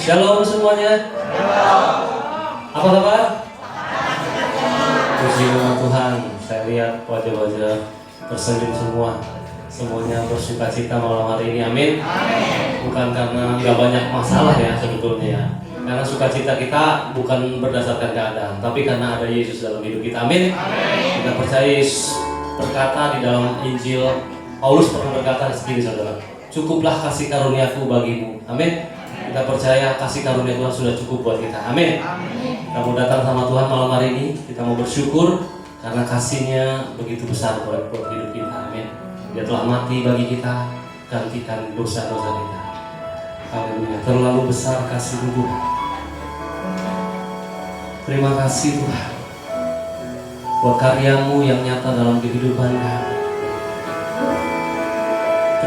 Shalom semuanya. Apa kabar? Puji nama Tuhan. Saya lihat wajah-wajah tersenyum semua. Semuanya bersuka cita malam hari ini. Amin. Bukan karena nggak banyak masalah ya sebetulnya ya. Karena sukacita kita bukan berdasarkan keadaan, tapi karena ada Yesus dalam hidup kita. Amin. Kita percaya Yesus berkata di dalam Injil, Paulus pernah berkata segini saudara, cukuplah kasih karuniaku bagimu. Amin. Kita percaya kasih karunia Tuhan sudah cukup buat kita. Amin. Kita mau datang sama Tuhan malam hari ini. Kita mau bersyukur karena kasih-Nya begitu besar buat hidup kita. Amin. Dia telah mati bagi kita, gantikan dosa-dosa kita. Haleluya. Terlalu besar kasih-Mu Tuhan. Terima kasih Tuhan buat karya-Mu yang nyata dalam kehidupan kami.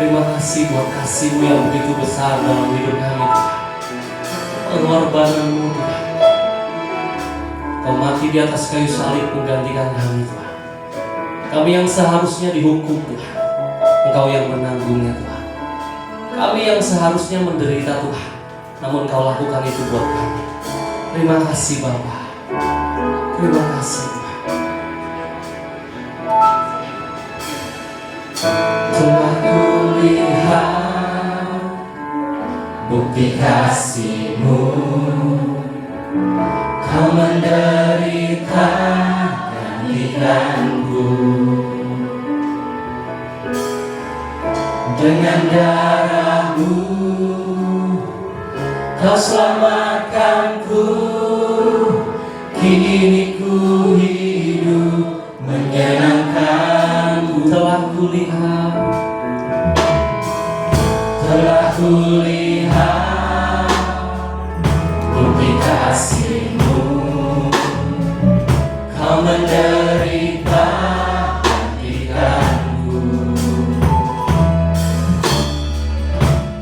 Terima kasih buat kasih-Mu yang begitu besar dalam hidup kami Tuhan. Pengorbanan-Mu Tuhan. Kau mati di atas kayu salib menggantikan kami Tuhan. Kami yang seharusnya dihukum Tuhan, Engkau yang menanggungnya Tuhan. Kami yang seharusnya menderita Tuhan, namun Kau lakukan itu buat kami. Terima kasih Bapa. Terima kasih Tuhan. Telah kulihat bukti kasih-Mu, Kau menderita gantikanku. Dengan darah-Mu Kau selamatkanku. Kini ku hidup menyenangkan-Mu. Telah kulihat bukti kasih-Mu, Kau menderita gantikanku.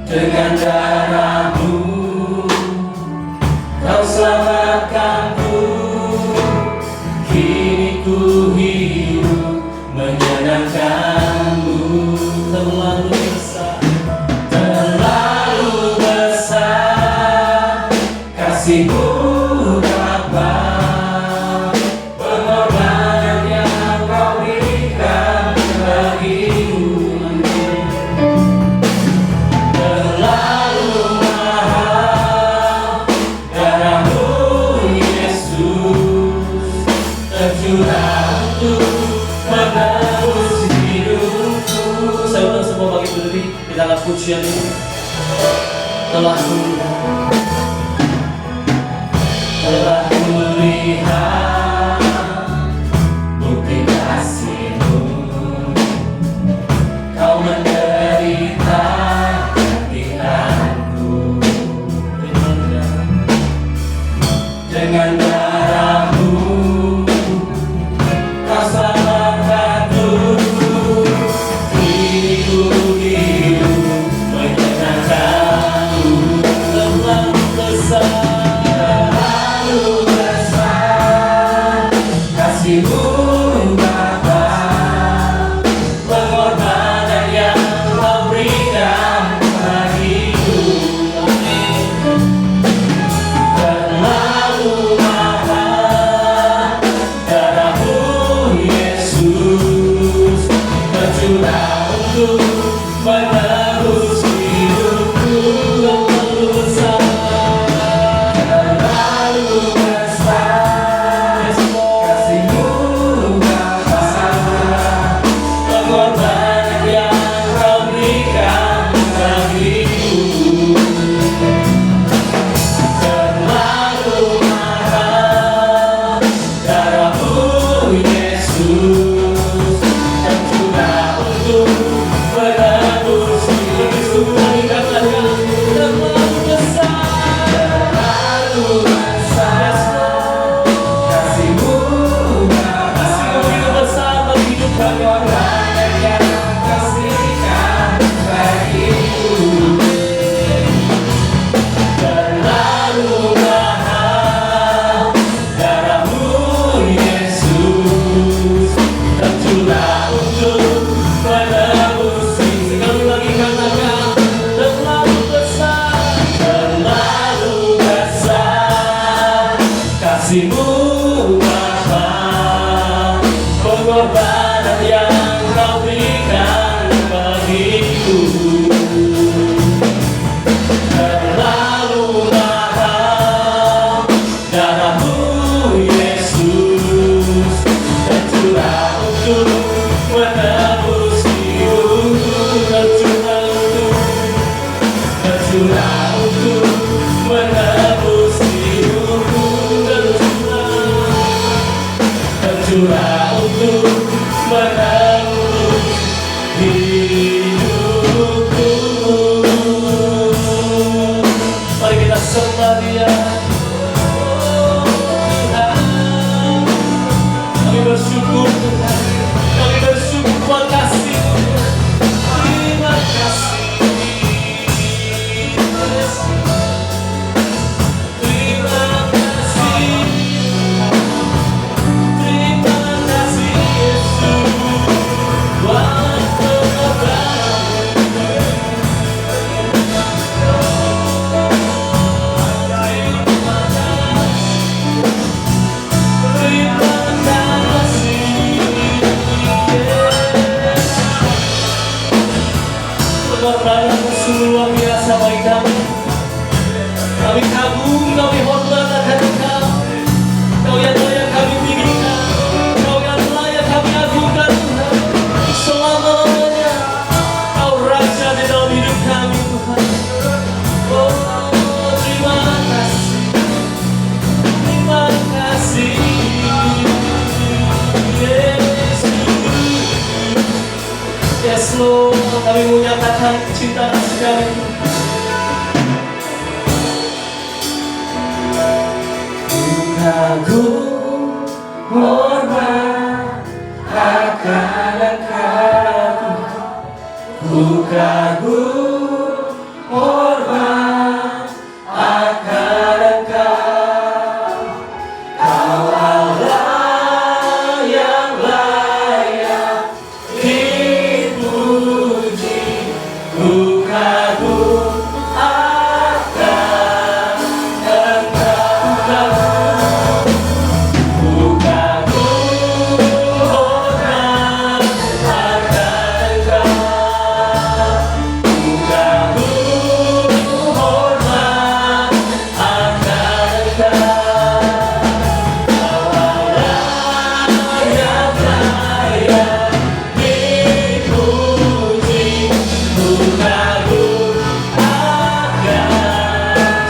Dengan darah-Mu Kau selamatkanku. Kini ku hidup menyenangkan-Mu. Terlalu besar kasih-Mu Bapa, pengorbanan yang Kau berikan bagiku. Terlalu mahal darah-Mu Yesus, tercurah untuk menebus hidupku. Saya undang semua bagi berdiri di dalam pujian ini. Telah kulihat bukti kasih-Mu, Kau menderita gantikanku. Dengan darah-Mu Kau selamatkanku. Kini ku hidup menyenangkan-Mu. sembah Dia. Oh Tuhan, kami bersyukur Tuhan, kami bersyukur buat kasih-Mu. Terima kasih. Pengorbanan-Mu sungguh luar biasa bagi kami. Kami kagum, kami hormat akan Engkau. Kau yang layak kami tinggikan, Kau yang layak kami agungkan Tuhan. Selama-lamanya Kau Raja di dalam hidup kami Tuhan. Oh terima kasih, terima kasih Yesus. Yes Lord, kami menyatakan cinta kasih kami. Kagum, hormat akan Engkau. Ku kagum, hormat akan Engkau. Kau Allah yang layak dipuji. Ku kagum akan Engkau. Ku kagum, hormat akan Engkau. Ku kagum, hormat akan Engkau. Kau Allah yang layak dipuji. Ku kagum akan.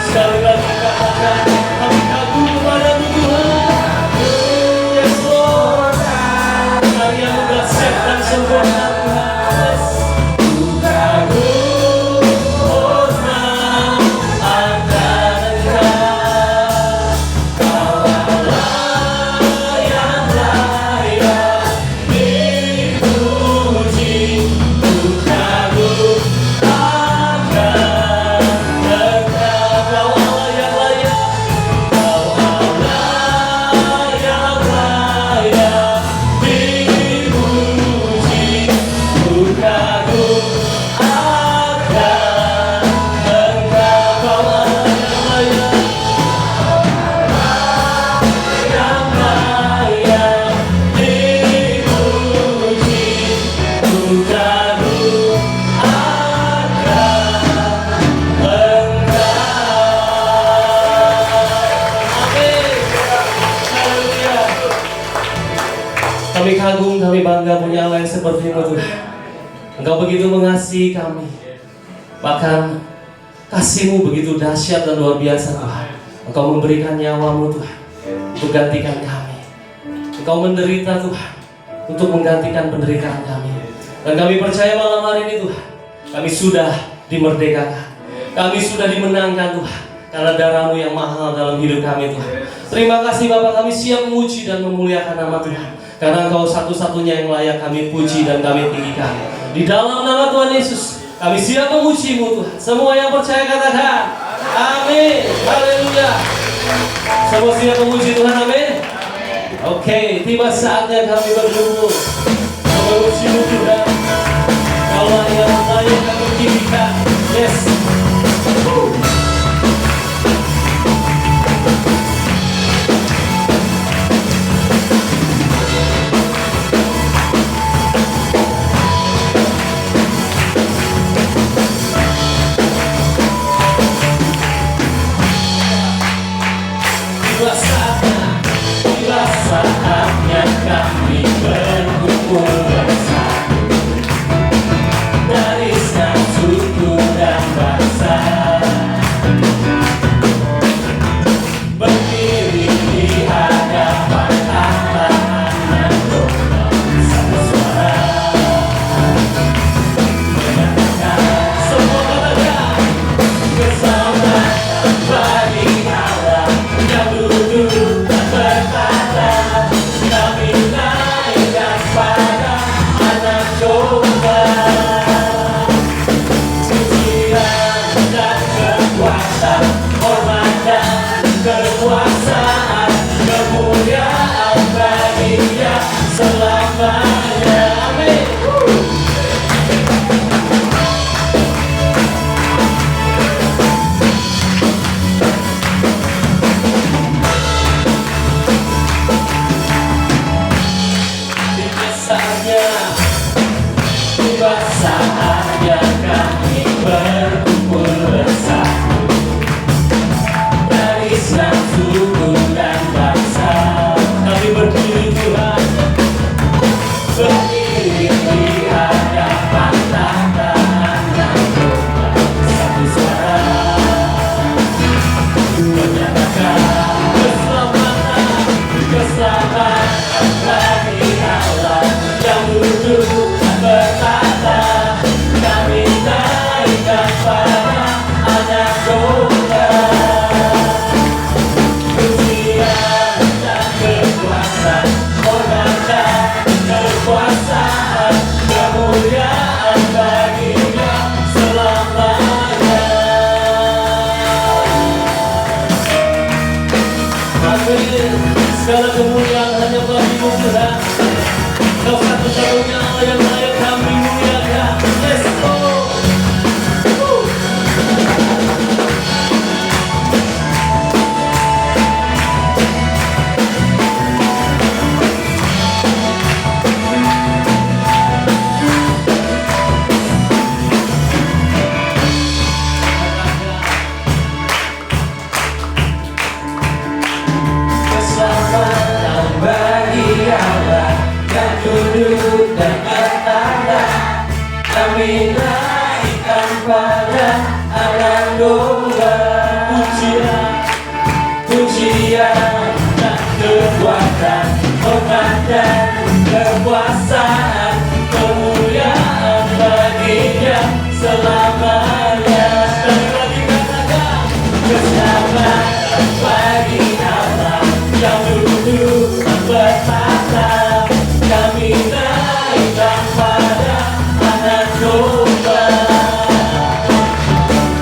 Sekali lagi katakan, kami kagum kepada-Mu Tuhan. Yes Lord, karya-Mu dahsyat dan sempurna Tuhan. Ku kagum, hormat akan Engkau. Kau Allah yang layak dipuji. Ku kagum akan Engkau. Kau Allah yang layak, Kau Allah yang layak dipuji. Ku kagum akan Engkau. Kau Allah yang layak, yang layak dipuji. Ku kagum akan Engkau. Amin. Haleluya. Kami kagum, kami bangga punya Allah yang seperti-Mu Tuhan. Engkau begitu mengasihi kami. Bahkan kasih-Mu begitu dahsyat dan luar biasa Tuhan. Engkau memberikan nyawa-Mu Tuhan untuk gantikan kami. Engkau menderita Tuhan untuk menggantikan penderitaan kami. Dan kami percaya malam hari ini Tuhan, kami sudah dimerdekakan. Kami sudah dimenangkan Tuhan, karena darah-Mu yang mahal dalam hidup kami Tuhan. Terima kasih Bapa, kami siap memuji dan memuliakan nama Tuhan, karena Engkau satu-satunya yang layak kami puji dan kami tinggikan. Di dalam nama Tuhan Yesus, kami siap memuji-Mu Tuhan. Semua yang percaya katakan amin. Haleluya. Semua siap memuji Tuhan, amin. Oke, tiba saatnya kami berjumpa memuji-Mu Tuhan. Allah yang layak kami tinggikan. Yes. Tiba saatnya kami berkumpul bersama dari suku dan bangsa. Segala kemuliaan hanya bagi-Mu Tuhan. Kau satu-satunya Allah yang layak kami muliakan. Let's go. Duduk dan bertanda, kami naikkan pada anak domba. Pujian dan kekuatan, hormat dan kekuasaan, kemuliaan baginya selamanya. Sekali lagi katakan, keselamatan bagi Allah yang duduk dan bertata. Kami naikkan pada anak domba.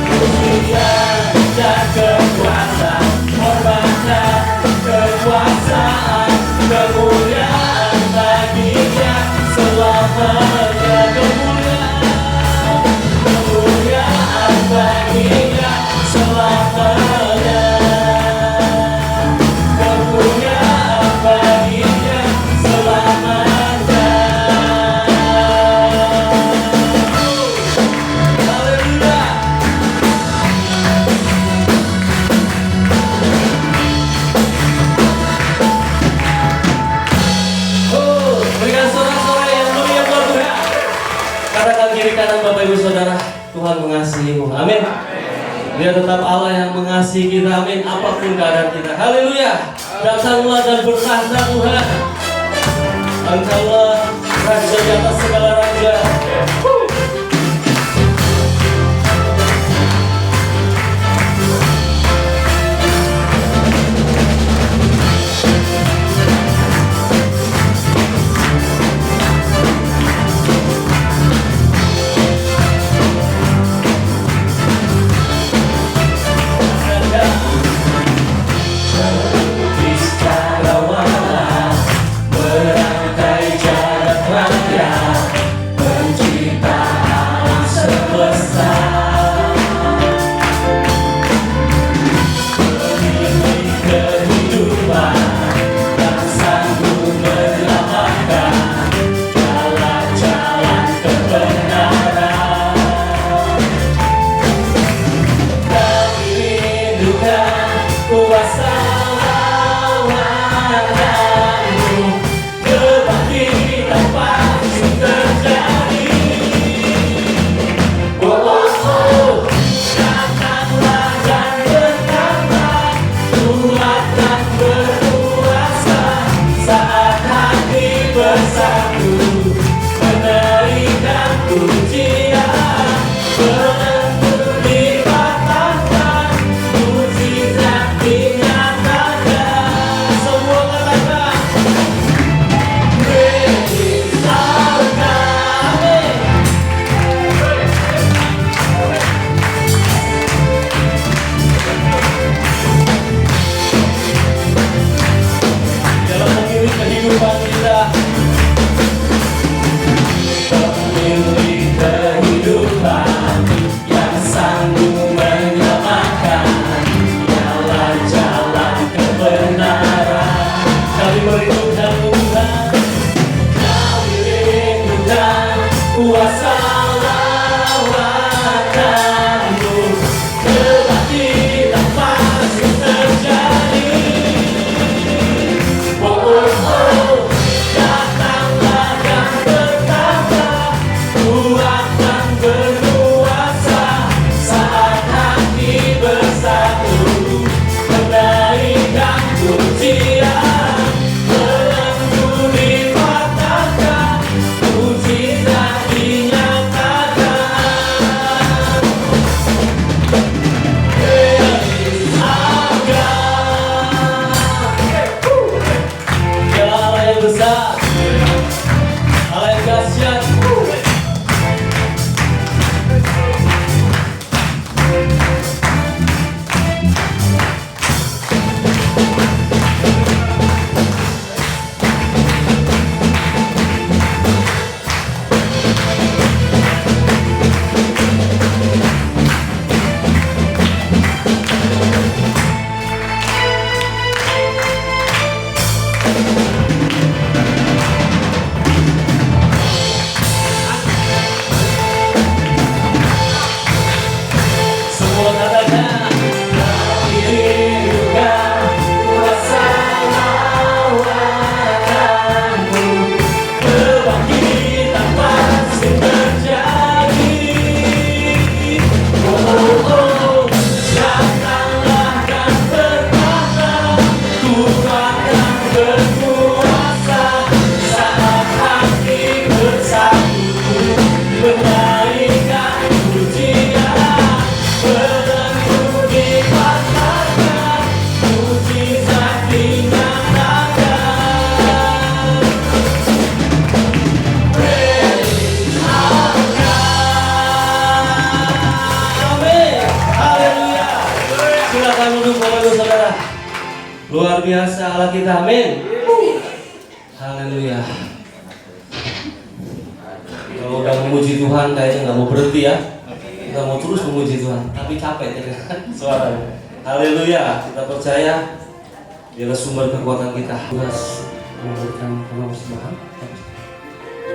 Pujian dan kekuatan, hormat dan kekuasaan, kemuliaan baginya selamanya. Kemuliaan baginya selamanya. Kemuliaan baginya selamanya. Kanan Bapak Ibu Saudara, Tuhan mengasihimu, amin. Dia tetap Allah yang mengasihi kita, amin. Apapun keadaan kita, haleluya. Datanglah dan bertahta Tuhan. Engkaulah Raja di atas segala raja. Mujizat dinyatakan. Silakan duduk Bapak Ibu Saudara. Luar biasa Allah kita, amin. Haleluya. Kalau udah memuji Tuhan kayaknya nggak mau berhenti ya. Kita mau terus memuji Tuhan, tapi capek ya suaranya. Haleluya. Kita percaya Dia sumber kekuatan kita. Tugas memberikan persembahan.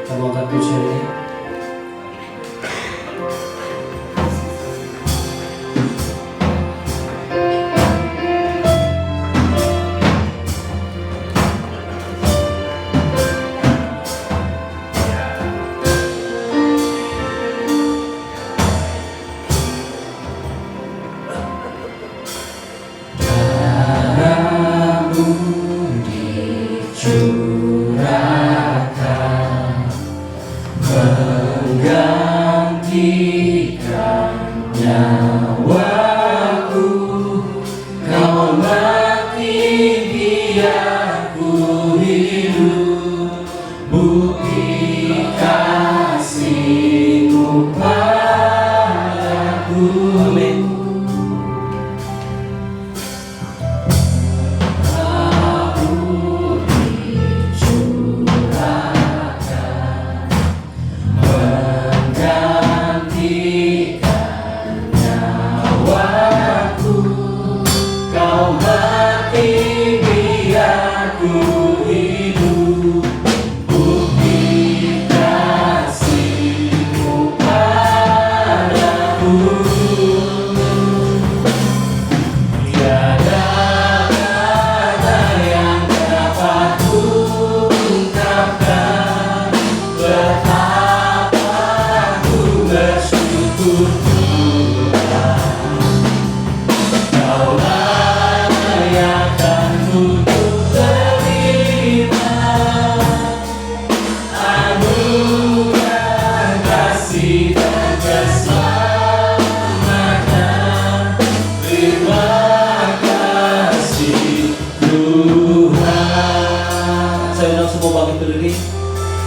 Kita mau angkat pujiannya.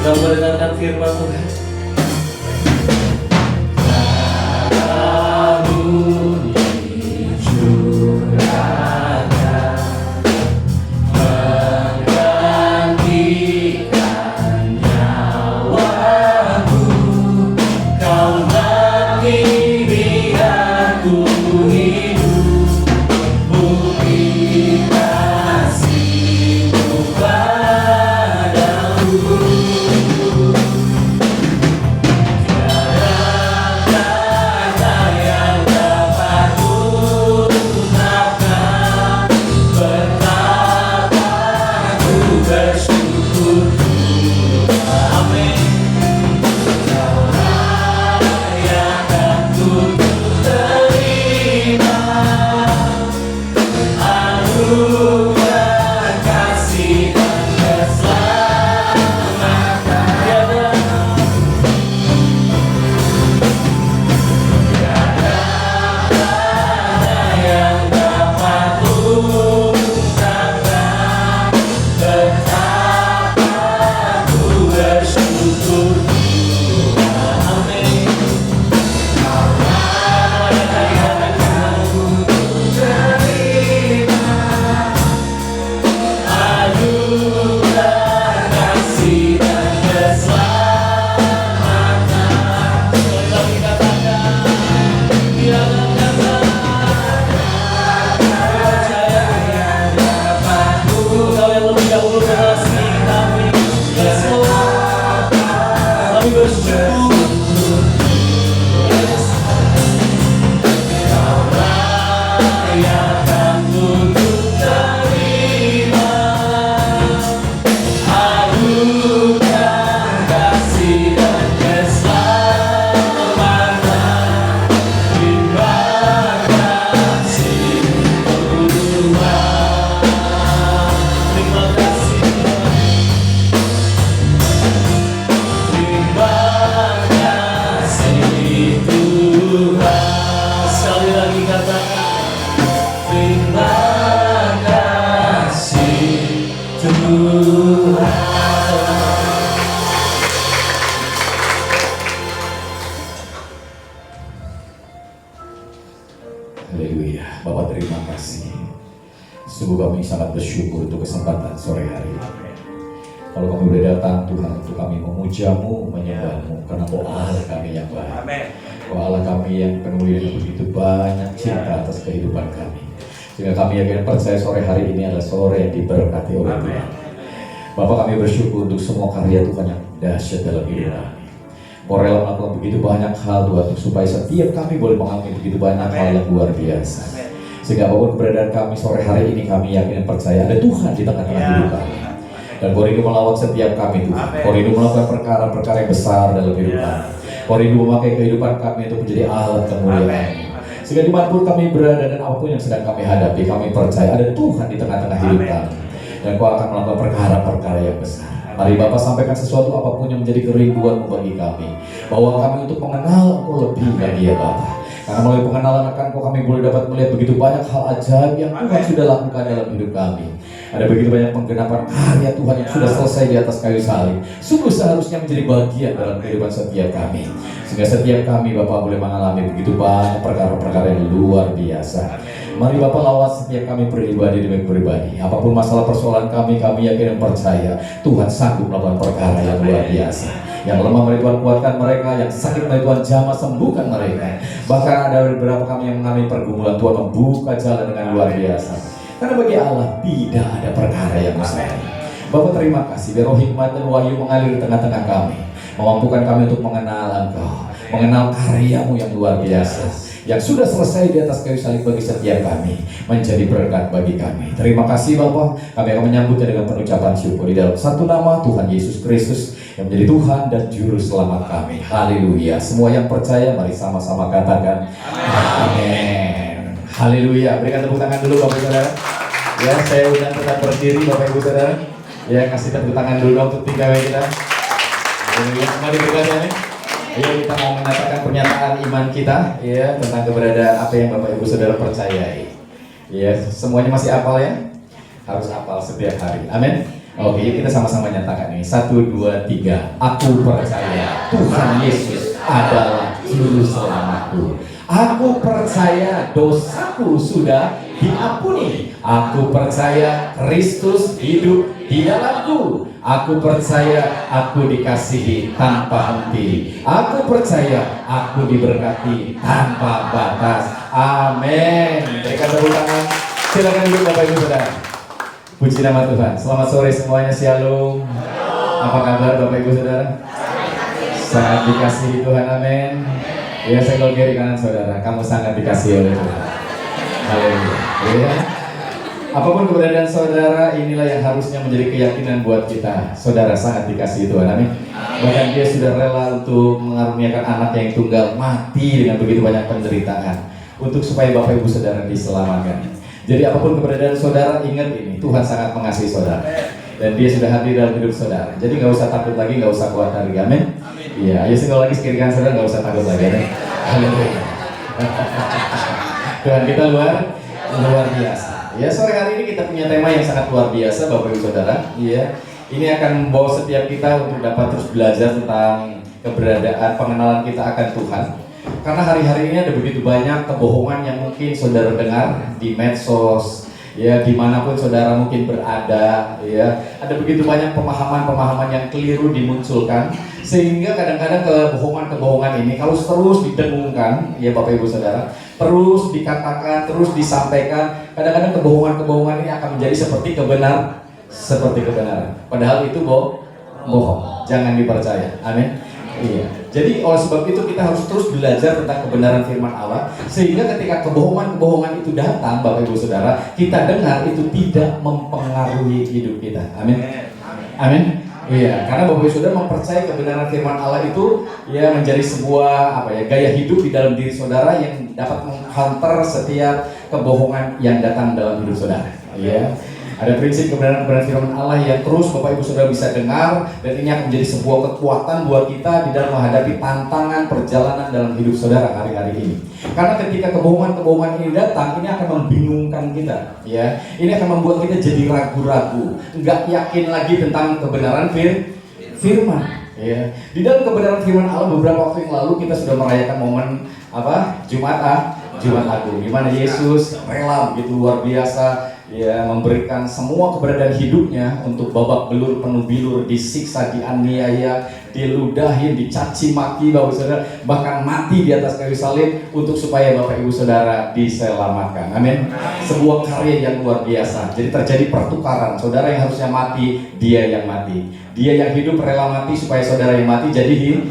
Kita mendengarkan firman Tuhan. Haleluya. Bapak terima kasih. kasih. Sungguh kami sangat bersyukur untuk kesempatan sore hari ini. Kalau kami boleh datang Tuhan untuk kami memujamu, menyembahmu, karena Kau Allah kami yang baik. Kau Allah kami yang penuh dengan begitu banyak cinta atas kehidupan kami. Sehingga kami yakin percaya sore hari ini adalah sore yang diberkati oleh Tuhan. Bapak, kami bersyukur untuk semua karya Tuhan yang dahsyat dalam hidup kami. Kau rela melakukan begitu banyak hal Tuhan, supaya setiap kami boleh mengalami begitu banyak hal yang luar biasa. Sehingga apapun keberadaan kami sore hari ini, kami yakin dan percaya ada Tuhan di tengah-tengah hidup kami. Dan Kau rindu melawat setiap kami Tuhan. Kau rindu melakukan perkara-perkara yang besar dalam hidup kami. Kau rindu memakai kehidupan kami untuk menjadi alat kemuliaan. Sehingga dimanapun kami berada dan apapun yang sedang kami hadapi, kami percaya ada Tuhan di tengah-tengah hidup kami. Dan Kau akan melakukan perkara-perkara yang besar. Mari Bapak sampaikan sesuatu apapun yang menjadi kerinduan bagi kami, bahwa kami untuk mengenal Engkau lebih lagi ya Bapak. Karena melalui pengenalan akan Kau kami boleh dapat melihat begitu banyak hal ajaib yang Tuhan sudah lakukan dalam hidup kami. Ada begitu banyak penggenapan karya Tuhan yang sudah selesai di atas kayu salib. Sungguh seharusnya menjadi bagian dalam kehidupan setiap kami. Sehingga setiap kami Bapak boleh mengalami begitu banyak perkara-perkara yang luar biasa. Mari Bapak lawat setiap kami pribadi demi pribadi. Apapun masalah persoalan kami yakin dan percaya Tuhan sanggup melakukan perkara yang luar biasa. Yang lemah mari Tuhan kuatkan mereka, yang sakit mari Tuhan jamah sembuhkan mereka. Bahkan ada beberapa kami yang mengalami pergumulan, Tuhan membuka jalan dengan luar biasa. Karena bagi Allah tidak ada perkara yang mustahil. Bapak terima kasih, biar roh hikmat dan wahyu mengalir di tengah-tengah kami, memampukan kami untuk mengenal Engkau, mengenal karya-Mu yang luar biasa, yang sudah selesai di atas kayu salib bagi setiap kami, menjadi berkat bagi kami. Terima kasih Bapak, kami akan menyambutnya dengan penucapan syukur di dalam satu nama Tuhan Yesus Kristus yang menjadi Tuhan dan Juru Selamat kami. Haleluya. Semua yang percaya mari sama-sama katakan amin. Haleluya. Berikan tepuk tangan dulu Bapak Ibu Saudara. Ya, saya undang tetap berdiri Bapak Ibu Saudara. Ya, kasih tepuk tangan dulu untuk 3 kita. Haleluya. Mari berkata nih. Ayo kita mau menyatakan pernyataan iman kita ya tentang keberadaan apa yang Bapak Ibu Saudara percayai. Ya, semuanya masih hafal ya? Harus hafal setiap hari. Amin. Oke, yuk kita sama-sama nyatakan ini. 1, 2, 3. Aku percaya Tuhan Yesus adalah Juru Selamatku. Aku percaya dosaku sudah diampuni. Aku percaya Kristus hidup di dalamku. Aku percaya aku dikasihi tanpa henti. Aku percaya aku diberkati tanpa batas. Amin. Berikan tepuk tangan. Silakan duduk Bapak Ibu Saudara. Puji nama Tuhan. Selamat sore semuanya. Shalom. Apa kabar Bapak Ibu Saudara? Sangat dikasihi Tuhan. Amin. Ya, saya kalau kiri kanan saudara, kamu sangat dikasihi oleh Tuhan. Haleluya. Ya. Apapun keberadaan saudara, inilah yang harusnya menjadi keyakinan buat kita. Saudara sangat dikasihi Tuhan, amin. Bahkan Dia sudah rela untuk mengaruniakan anak yang tunggal mati dengan begitu banyak penderitaan untuk supaya Bapak Ibu Saudara diselamatkan. Jadi apapun keberadaan saudara, ingat ini, Tuhan sangat mengasihi saudara. Dan Dia sudah hadir dalam hidup saudara. Jadi nggak usah takut lagi, nggak usah khawatir lagi, amin. Iya, ayo sekali lagi sekirikan saudara, nggak usah takut lagi, amin. Haleluya. Tuhan kita luar biasa. Ya, sore hari ini kita punya tema yang sangat luar biasa Bapak Ibu Saudara. Iya. Ini akan membawa setiap kita untuk dapat terus belajar tentang keberadaan pengenalan kita akan Tuhan. Karena hari-hari ini ada begitu banyak kebohongan yang mungkin saudara dengar di medsos, ya dimanapun saudara mungkin berada, ya ada begitu banyak pemahaman-pemahaman yang keliru dimunculkan, sehingga kadang-kadang kebohongan-kebohongan ini kalau terus didengungkan, ya Bapak Ibu Saudara, terus dikatakan, terus disampaikan, kadang-kadang kebohongan-kebohongan ini akan menjadi seperti kebenaran. Padahal itu bohong. Jangan dipercaya. Amin. Iya. Jadi oleh sebab itu kita harus terus belajar tentang kebenaran firman Allah, sehingga ketika kebohongan-kebohongan itu datang, Bapak Ibu Saudara, kita dengar itu tidak mempengaruhi hidup kita. Amin. Amin. Iya, karena Bapak Ibu Saudara mempercayai kebenaran firman Allah itu ya menjadi sebuah gaya hidup di dalam diri saudara yang dapat menghantar setiap kebohongan yang datang dalam hidup saudara. Iya. Ada prinsip kebenaran firman Allah yang terus Bapak Ibu Saudara bisa dengar, dan ini akan menjadi sebuah kekuatan buat kita di dalam menghadapi tantangan perjalanan dalam hidup saudara hari-hari ini. Karena ketika kebohongan-kebohongan ini datang, ini akan membingungkan kita, ya. Ini akan membuat kita jadi ragu-ragu, nggak yakin lagi tentang kebenaran firman. Ya. Di dalam kebenaran firman Allah beberapa waktu yang lalu kita sudah merayakan momen Jumat Jumat Agung. Gimana Yesus rela begitu luar biasa ya, memberikan semua keberadaan hidupnya untuk babak belur penuh bilur, disiksa, dianiaya, diludahin, dicaci maki Bapak Saudara, bahkan mati di atas kayu salib untuk supaya Bapak Ibu Saudara diselamatkan. Amin. Sebuah karya yang luar biasa. Jadi terjadi pertukaran. Saudara yang harusnya mati, dia yang mati. Dia yang hidup rela mati supaya saudara yang mati jadi hidup.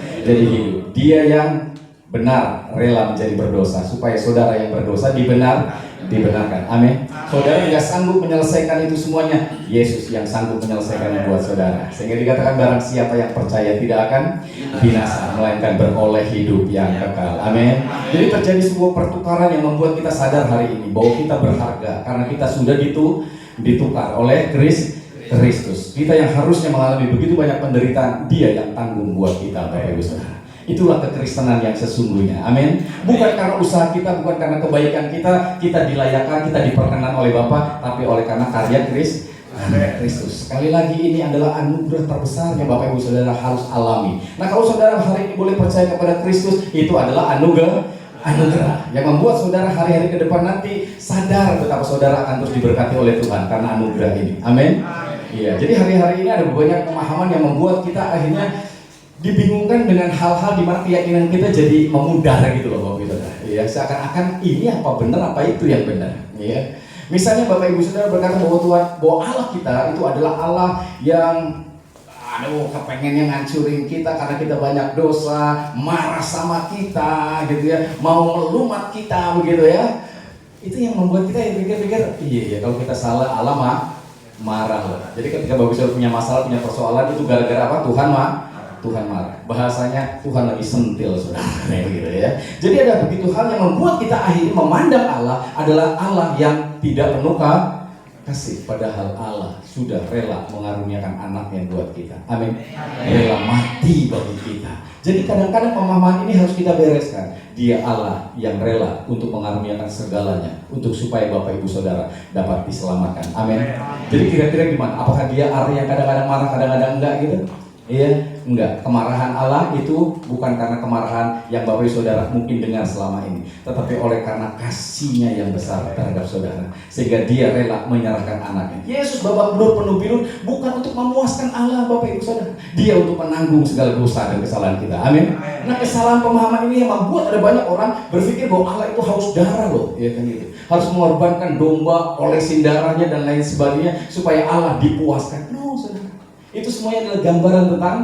Dia yang benar rela menjadi berdosa supaya saudara yang berdosa dibenarkan. Amin. Saudara nggak sanggup menyelesaikan itu semuanya, Yesus yang sanggup menyelesaikannya buat saudara. Sehingga dikatakan barang siapa yang percaya tidak akan binasa, melainkan beroleh hidup yang kekal. Amin. Jadi terjadi sebuah pertukaran yang membuat kita sadar hari ini bahwa kita berharga karena kita sudah ditukar oleh Kristus. Kita yang harusnya mengalami begitu banyak penderitaan, Dia yang tanggung buat kita, Bapak Ibu Saudara. Itulah kekristenan yang sesungguhnya. Amin. Bukan karena usaha kita, bukan karena kebaikan kita dilayakan, kita diperkenan oleh Bapa, tapi oleh karena karya Kristus. Sekali lagi ini adalah anugerah terbesar yang Bapak Ibu Saudara harus alami. Nah, kalau saudara hari ini boleh percaya kepada Kristus, itu adalah anugerah yang membuat saudara hari-hari ke depan nanti sadar betapa saudara akan terus diberkati oleh Tuhan karena anugerah ini. Amin. Iya, jadi hari-hari ini ada banyak pemahaman yang membuat kita akhirnya dibingungkan dengan hal-hal di mana keyakinan kita jadi memudar gitu loh Bapak Ibu Saudara. Ya, seakan-akan ini apa benar, apa itu yang benar. Ya. Misalnya Bapak Ibu Saudara berkata bahwa Allah kita itu adalah Allah yang kepengennya ngancurin kita karena kita banyak dosa, marah sama kita gitu ya, mau melumat kita begitu ya. Itu yang membuat kita pikir-pikir, iya kalau kita salah Allah marah loh. Jadi ketika Bapak Ibu Saudara punya masalah, punya persoalan, itu gara-gara apa? Tuhan marah. Bahasanya Tuhan lagi sentil saudara gitu ya. Jadi ada begitu hal yang membuat kita akhirnya memandang Allah adalah Allah yang tidak penuh kasih, padahal Allah sudah rela mengaruniakan anaknya buat kita. Amin. Rela mati bagi kita. Jadi kadang-kadang pemahaman ini harus kita bereskan. Dia Allah yang rela untuk mengaruniakan segalanya untuk supaya Bapak Ibu Saudara dapat diselamatkan. Amin. Jadi kira-kira gimana? Apakah dia Allah yang kadang-kadang marah, kadang-kadang enggak gitu? Iya, enggak. Kemarahan Allah itu bukan karena kemarahan yang Bapak Ibu Saudara mungkin dengar selama ini, tetapi oleh karena kasih-Nya yang besar terhadap saudara, sehingga Dia rela menyerahkan anaknya. Yesus babak belur penuh bilur bukan untuk memuaskan Allah Bapak Ibu Saudara, Dia untuk menanggung segala dosa dan kesalahan kita. Amin. Nah, kesalahan pemahaman ini yang membuat ada banyak orang berpikir bahwa Allah itu haus darah loh, ya kan gitu. Harus mengorbankan domba, olesin darahnya dan lain sebagainya supaya Allah dipuaskan. No, saudara. Itu semuanya adalah gambaran tentang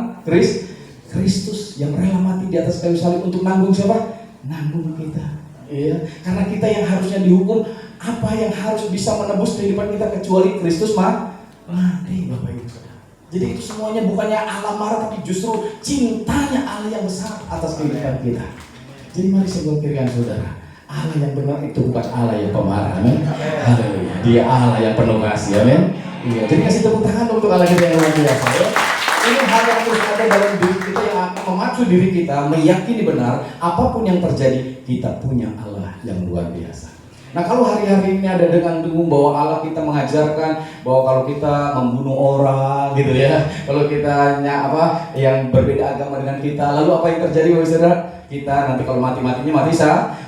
Kristus yang rela mati di atas kayu salib untuk nanggung siapa? Nanggung kita. Iya, karena kita yang harusnya dihukum, apa yang harus bisa menebus kehidupan kita kecuali Kristus mati, Bapak Ibu Saudara. Jadi itu semuanya bukannya Allah marah, tapi justru cintanya Allah yang besar atas kehidupan kita. Jadi mari saya berkirkan saudara, Allah yang benar itu bukan Allah yang pemarah. Amin. Haleluya. Dia Allah yang penuh kasih. Amin. Iya, jadi kasih tepuk tangan untuk Allah kita yang luar biasa ya. Ini hal yang terus ada dalam diri kita yang akan memacu diri kita meyakini benar apapun yang terjadi kita punya Allah yang luar biasa. Nah, kalau hari-hari ini ada dengung bahwa Allah kita mengajarkan bahwa kalau kita membunuh orang gitu ya, kalau kita yang berbeda agama dengan kita, lalu apa yang terjadi Bapak Saudara? Kita nanti kalau mati-matinya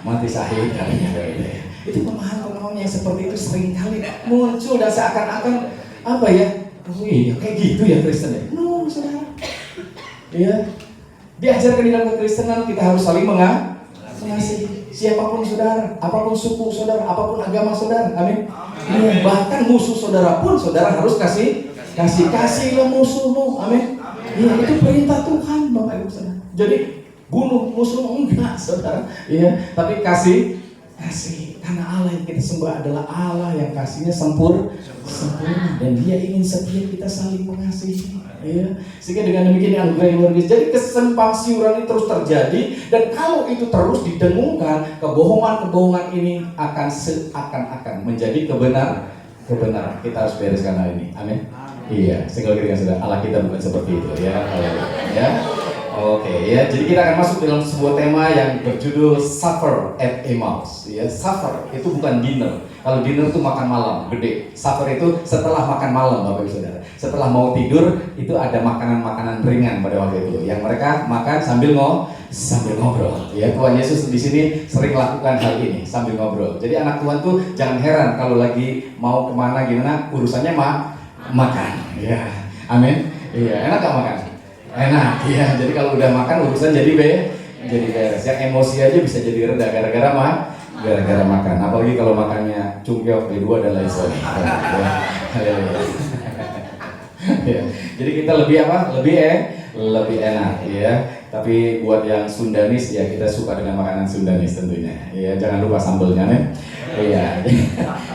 mati syahid kalinya gitu ya. Itu pemahaman yang seperti itu seringkali muncul dan seakan-akan kayak gitu ya Kristen ya. No, saudara. Iya. Diajarkan di dalam kekristenan kita harus saling mengasihi siapapun saudara, apapun suku saudara, apapun agama saudara. Amin. Iya, bahkan musuh saudara pun saudara harus kasihlah musuhmu. Amin. Iya, itu perintah Tuhan Bapak Ibu Saudara. Jadi bunuh musuhmu enggak saudara. Iya, tapi kasih. Karena Allah yang kita sembah adalah Allah yang kasihnya sempurna dan Dia ingin setiap kita saling mengasihi. Ya. Sehingga dengan demikian anugerah yang luar biasa. Jadi kesimpang siuran ini terus terjadi, dan kalau itu terus didengungkan, kebohongan ini akan menjadi kebenaran. Kita harus bereskan hal ini. Amin. Iya, sehingga kita sudah Allah kita bukan seperti itu ya. Ya. Oke ya, jadi kita akan masuk dalam sebuah tema yang berjudul Suffer at Emmaus. Ya, suffer itu bukan dinner. Kalau dinner itu makan malam, gede. Supper itu setelah makan malam, Bapak Ibu Saudara. Setelah mau tidur, itu ada makanan-makanan ringan pada waktu itu. Yang mereka makan sambil ngobrol. Ya, Tuhan Yesus di sini sering lakukan hal ini, sambil ngobrol. Jadi anak Tuhan tuh jangan heran kalau lagi mau kemana gimana, urusannya makan. Ya, amin. Iya, enak gak makan? Enak, iya. Jadi kalau udah makan, urusan jadi beres. Yang emosi aja bisa jadi reda gara-gara makan. Apalagi kalau makannya cungkeok B2 dan lain sebagainya. Ya. Jadi kita lebih apa? Lebih enak ya. Tapi buat yang Sundanis ya, kita suka dengan makanan Sundanis tentunya. Ya, jangan lupa sambelnya nih. Iya.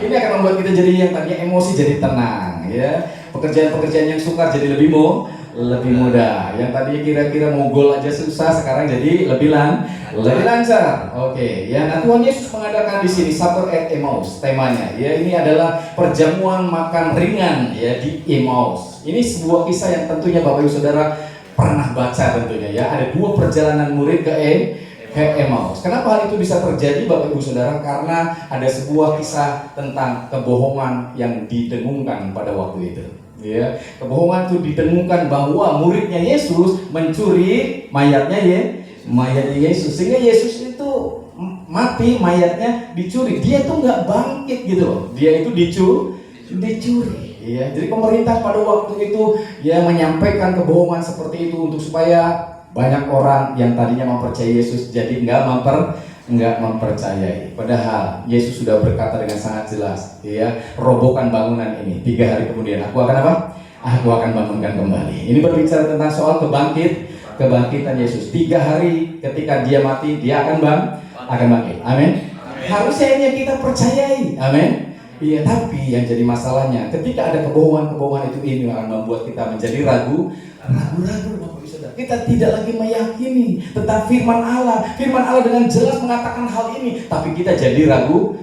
Ini akan membuat kita jadi yang tadinya emosi jadi tenang ya. Pekerjaan-pekerjaan yang sukar jadi lebih mudah. Yang tadinya kira-kira mau gol aja susah, sekarang jadi lebih lancar. Oke, ya. Nah, Tuhan Yesus mengadakan di sini Supper at Emmaus temanya. Ya, ini adalah perjamuan makan ringan ya di Emmaus. Ini sebuah kisah yang tentunya Bapak Ibu Saudara pernah baca tentunya ya. Ada 2 perjalanan murid ke Emmaus. Kenapa hal itu bisa terjadi Bapak Ibu Saudara? Karena ada sebuah kisah tentang kebohongan yang didengungkan pada waktu itu. Ya, kebohongan itu didengungkan bahwa muridnya Yesus mencuri mayatnya Yesus, sehingga Yesus itu mati, mayatnya dicuri. Dia tuh nggak bangkit gitu loh. Dia itu dicuri. Ya, jadi pemerintah pada waktu itu ya menyampaikan kebohongan seperti itu untuk supaya banyak orang yang tadinya mempercayai Yesus jadi nggak mempercayai. Padahal Yesus sudah berkata dengan sangat jelas, ya, robohkan bangunan ini. 3 hari kemudian aku akan apa? Aku akan bangunkan kembali. Ini berbicara tentang soal kebangkitan Yesus. 3 hari ketika dia mati, dia akan bangkit. Amin. Harusnya ini yang kita percayai. Amin. Iya, tapi yang jadi masalahnya ketika ada kebohongan itu ini akan membuat kita menjadi ragu. Bapak Ibu Saudara. Kita tidak lagi meyakini tentang firman Allah. Firman Allah dengan jelas mengatakan hal ini, tapi kita jadi ragu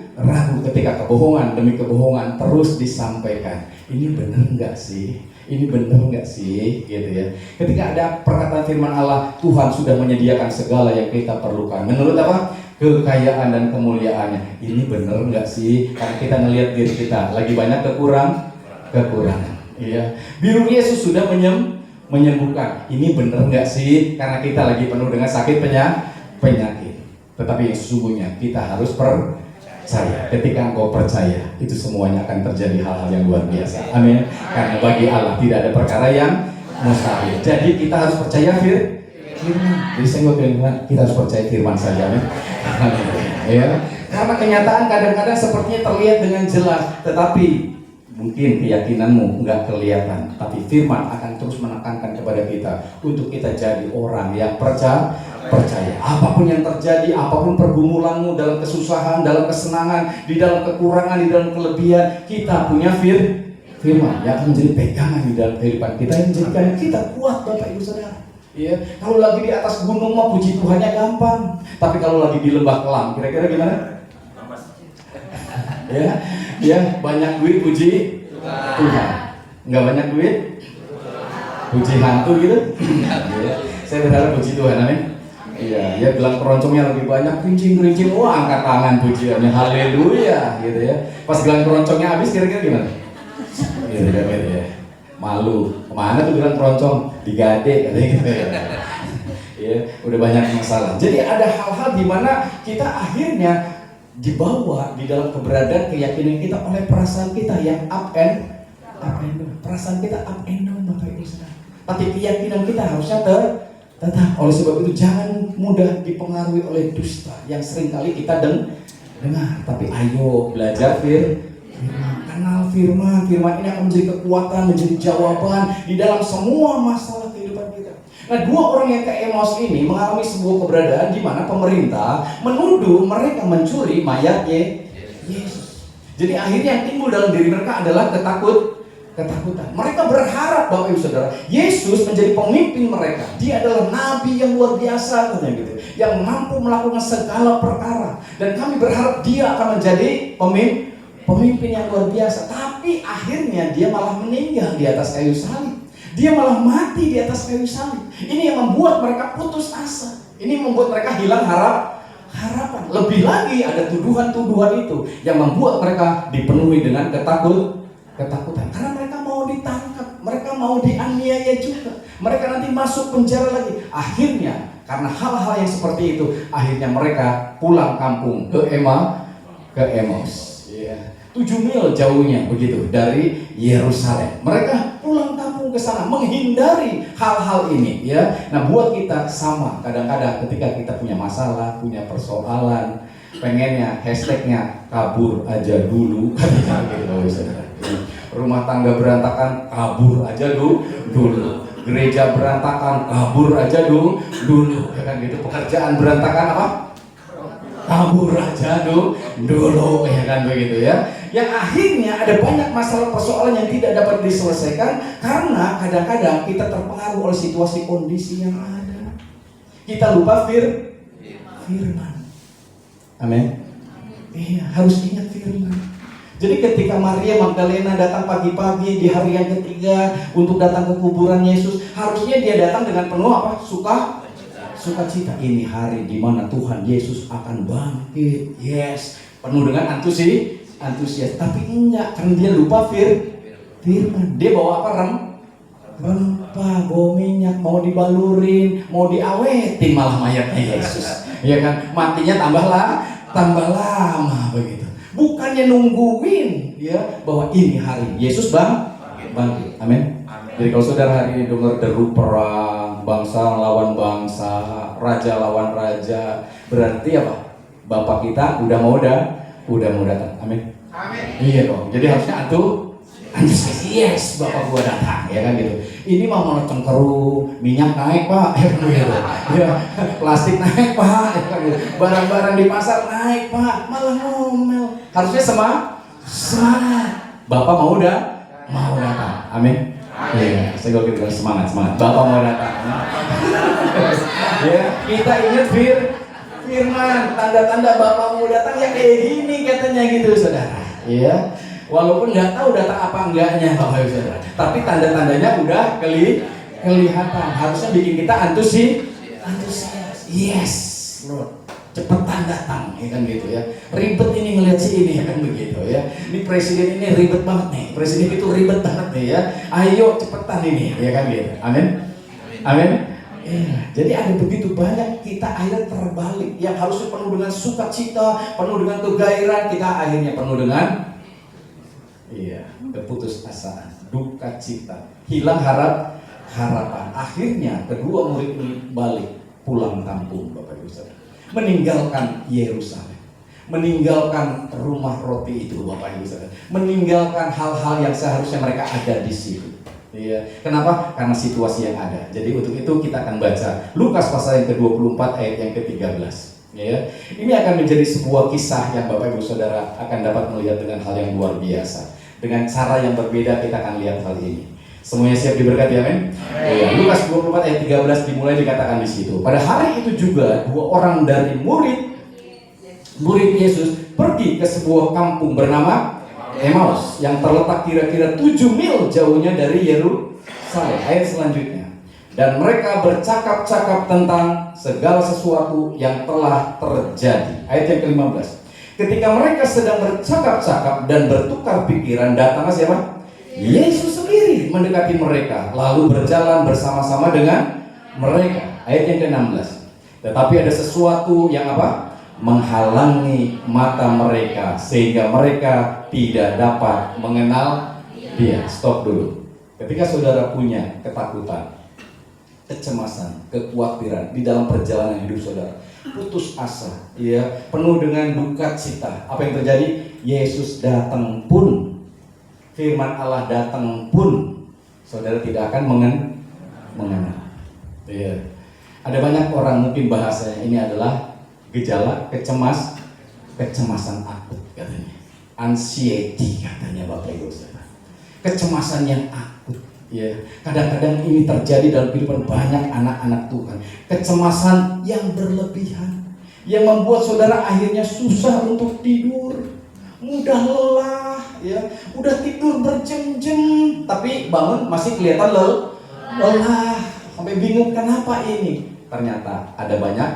ketika kebohongan demi kebohongan terus disampaikan. Ini benar nggak sih? Ini benar nggak sih? Gitu ya. Ketika ada perkataan firman Allah, Tuhan sudah menyediakan segala yang kita perlukan. Menurut apa? Kekayaan dan kemuliaannya. Ini benar nggak sih? Karena kita ngelihat diri kita lagi banyak kekurangan. Iya. Biru Yesus sudah menyembuhkan. Ini benar nggak sih? Karena kita lagi penuh dengan sakit penyakit. Tetapi yang sesungguhnya kita harus percaya. Ketika engkau percaya, itu semuanya akan terjadi hal-hal yang luar biasa. Amin. Karena bagi Allah tidak ada perkara yang mustahil. Jadi kita harus percaya firman. Jadi saya bilang kita harus percaya firman saja. Amin. Ya. Karena kenyataan kadang-kadang sepertinya terlihat dengan jelas, tetapi mungkin keyakinanmu nggak kelihatan, tapi firman akan terus menekankan kepada kita untuk kita jadi orang yang percaya. Apapun yang terjadi, apapun pergumulanmu dalam kesusahan, dalam kesenangan, di dalam kekurangan, di dalam kelebihan, kita punya firman yang akan menjadi pegangan di dalam kehidupan kita, yang menjadikan kita kuat, Bapak Ibu Saudara. Ya, kalau lagi di atas gunung mah puji Tuhannya gampang, tapi kalau lagi di lembah kelam, kira-kira gimana? Ya, banyak duit puji Tuhan, nggak banyak duit puji hantu gitu. Ya, saya berharap puji Tuhan, amin. Iya, ya gelang keroncongnya lebih banyak, kerincing, wah angkat tangan pujiannya, haleluya, gitu ya. Pas gelang keroncongnya habis, kira-kira gimana? Gitu ya. Malu, kemana tuh gelang keroncong? Digade, katanya gitu ya. Ya, udah banyak masalah. Jadi ada hal-hal di mana kita akhirnya dibawa di dalam keberadaan keyakinan kita oleh perasaan kita yang up and down. Perasaan kita up and down, Bapak Ibu Saudara. Tapi keyakinan kita harusnya tetap. Oleh sebab itu jangan mudah dipengaruhi oleh dusta yang seringkali kita dengar. Tapi ayo belajar firman. Kenal firman ini akan menjadi kekuatan, menjadi jawaban di dalam semua masalah kehidupan kita. Nah, 2 orang yang ke Emmaus ini mengalami sebuah keberadaan di mana pemerintah menuduh mereka mencuri mayatnya Yesus. Jadi akhirnya yang timbul dalam diri mereka adalah ketakutan. Mereka berharap, Bapak Ibu Saudara, Yesus menjadi pemimpin mereka. Dia adalah nabi yang luar biasa, katanya gitu, yang mampu melakukan segala perkara. Dan kami berharap dia akan menjadi pemimpin yang luar biasa. Tapi akhirnya dia malah meninggal di atas kayu salib. Dia malah mati di atas kayu salib. Ini yang membuat mereka putus asa. Ini membuat mereka hilang harapan. Lebih lagi ada tuduhan-tuduhan itu yang membuat mereka dipenuhi dengan ketakutan. Karena mereka mau ditangkap, mereka mau dianiaya juga. Mereka nanti masuk penjara lagi. Akhirnya karena hal-hal yang seperti itu, akhirnya mereka pulang kampung ke Emaus. 7 mil jauhnya begitu dari Yerusalem. Mereka pulang kampung ke sana menghindari hal-hal ini ya. Nah, buat kita sama, kadang-kadang ketika kita punya masalah, punya persoalan, pengennya hashtagnya kabur aja dulu gitu. Rumah tangga berantakan, kabur aja dulu. Gereja berantakan, kabur aja dulu ya kan gitu. Pekerjaan berantakan apa? Kabur aja dulu ya kan begitu ya. Yang akhirnya ada banyak masalah persoalan yang tidak dapat diselesaikan karena kadang-kadang kita terpengaruh oleh situasi kondisi yang ada. Kita lupa firman. Amin. Iya, harus ingat firman. Jadi ketika Maria Magdalena datang pagi-pagi di hari yang ketiga untuk datang ke kuburan Yesus, harusnya dia datang dengan penuh apa? Sukacita. Ini hari di mana Tuhan Yesus akan bangkit. Yes, penuh dengan antusias. Tapi enggak, karena dia lupa firman. Dia bawa apa? Rempah, bawa minyak, mau dibalurin, mau diawetin malah mayatnya Yesus. Ya kan? Matinya tambah lama begitu. Bukannya nungguin ya bahwa ini hari Yesus bangkit. Amin. Jadi kalau saudara hari ini dengar deru perang, bangsa lawan bangsa, raja lawan raja, berarti apa? Bapak kita udah mau datang. Amin. Iya dong. Jadi harusnya antusias. Yes, Bapak gua datang ya kan gitu. Ini mau cengkeru, minyak naik Pak, ya kan gitu. Ya, plastik naik Pak, ya kan gitu. Barang-barang di pasar naik Pak, malah ngomel. Harusnya semangat. Bapak mau datang. Amin. Iya, saya gak kira semangat. Bapak mau datang. Ya, kita ingat firman, tanda-tanda Bapak mau datang yang kayak gini katanya gitu, saudara. Iya. Walaupun nggak tahu datang apa enggaknya Bapak Ibu Saudara, tapi tanda-tandanya udah kelihatan. Harusnya bikin kita antusias. Yes, Lord, cepetan datang, ya kan gitu ya. Ribet ini ngelihat si ini, ya kan begitu ya. Ini presiden ini ribet banget nih, presiden itu ribet banget nih ya. Ayo cepetan ini, ya kan gitu. Amin. Ya, jadi ada begitu banyak kita akhirnya terbalik. Yang harusnya penuh dengan sukacita, penuh dengan kegairahan, kita akhirnya penuh dengan keputusasaan, duka cita, hilang harapan. Akhirnya kedua murid ini balik pulang kampung, Bapak Ibu Saudara, meninggalkan Yerusalem, meninggalkan rumah roti itu, Bapak Ibu Saudara, meninggalkan hal-hal yang seharusnya mereka ada di situ. Iya. Kenapa? Karena situasi yang ada. Jadi untuk itu kita akan baca Lukas pasal yang ke-24 ayat yang ke-13. Ya. Ini akan menjadi sebuah kisah yang Bapak Ibu Saudara akan dapat melihat dengan hal yang luar biasa. Dengan cara yang berbeda kita akan lihat hal ini. Semuanya siap diberkati, amin? Ya, Lukas 24 ayat 13 dimulai dikatakan di situ. Pada hari itu juga 2 orang dari murid Yesus pergi ke sebuah kampung bernama Emaus yang terletak kira-kira 7 mil jauhnya dari Yerusalem. Ayat selanjutnya. Dan mereka bercakap-cakap tentang segala sesuatu yang telah terjadi. Ayat yang ke-15. Ketika mereka sedang bercakap-cakap dan bertukar pikiran, datanglah siapa? Yesus sendiri mendekati mereka, lalu berjalan bersama-sama dengan mereka. Ayat yang ke-16. Tetapi ada sesuatu yang apa? Menghalangi mata mereka, sehingga mereka tidak dapat mengenal Dia. Stop dulu. Ketika saudara punya ketakutan, kecemasan, kekhawatiran di dalam perjalanan hidup saudara, putus asa, ya, penuh dengan duka cita. Apa yang terjadi? Yesus datang pun, firman Allah datang pun, saudara tidak akan mengenal. Ya. Ada banyak orang mungkin bahasanya ini adalah gejala kecemasan akut katanya, anxiety katanya Bapak Ibu Saudara, kecemasan yang akut. Ya, kadang-kadang ini terjadi dalam kehidupan banyak anak-anak Tuhan. Kecemasan yang berlebihan yang membuat saudara akhirnya susah untuk tidur, mudah lelah, ya, udah tidur berjam-jam, tapi bangun masih kelihatan lelah, sampai bingung kenapa ini. Ternyata ada banyak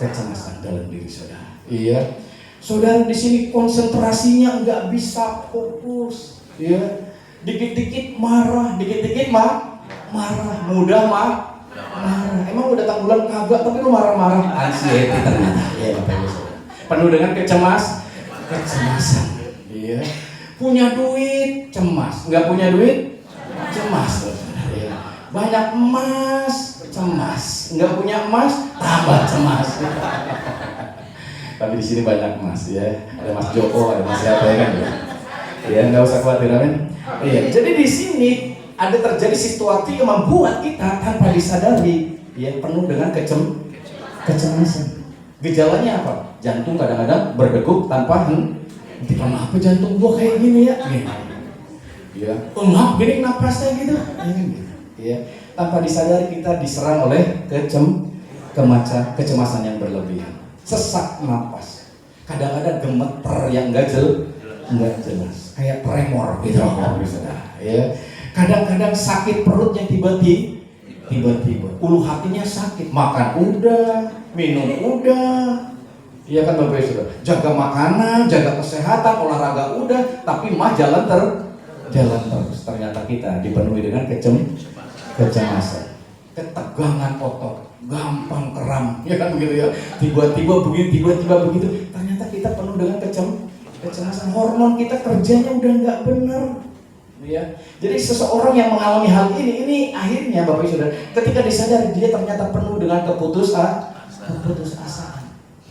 kecemasan dalam diri saudara. Iya. Saudara di sini konsentrasinya nggak bisa fokus. Iya. Dikit-dikit marah, dikit-dikit marah, mudah marah. Emang udah datang bulan kagak tapi lu marah-marah. Anxiety ternyata. Ya, Bapak Ibu Saudara. Penuh dengan kecemasan. Iya. Punya duit, cemas. Nggak punya duit, cemas. Iya. Banyak emas, cemas. Nggak punya emas, tambah cemas. Tapi di sini banyak emas ya. Ada Mas Joko, ada Mas siapa ya kan? Ya, nggak usah khawatir, amin. Iya. Jadi di sini ada terjadi sesuatu yang membuat kita tanpa disadari yang penuh dengan kecemasan. Gejalanya apa? Jantung kadang-kadang berdegup tanpa henti. Kenapa jantung gua kayak gini ya? Iya. Ngap gini napasnya gitu. Iya. Tanpa disadari kita diserang oleh kecemasan yang berlebihan. Sesak napas. Kadang-kadang gemeter yang enggak jelas. Kayak tremor gitu. Ya. Kadang-kadang sakit perut yang tiba-tiba. Ulu hatinya sakit. Makan udah, minum udah. Iya kan Bapak Ibu Saudara? Jaga makanan, jaga kesehatan, olahraga udah, tapi jalan terus. Ternyata kita dipenuhi dengan kecemasan, ketegangan otot, gampang kram, ya kan begitu ya. Tiba-tiba begini, tiba-tiba begitu. Ternyata kita penuh dengan kecemasan. Hormon kita kerjanya udah nggak benar. Ya. Jadi seseorang yang mengalami hal ini akhirnya Bapak Ibu Saudara, ketika disadari dia ternyata penuh dengan keputusasaan.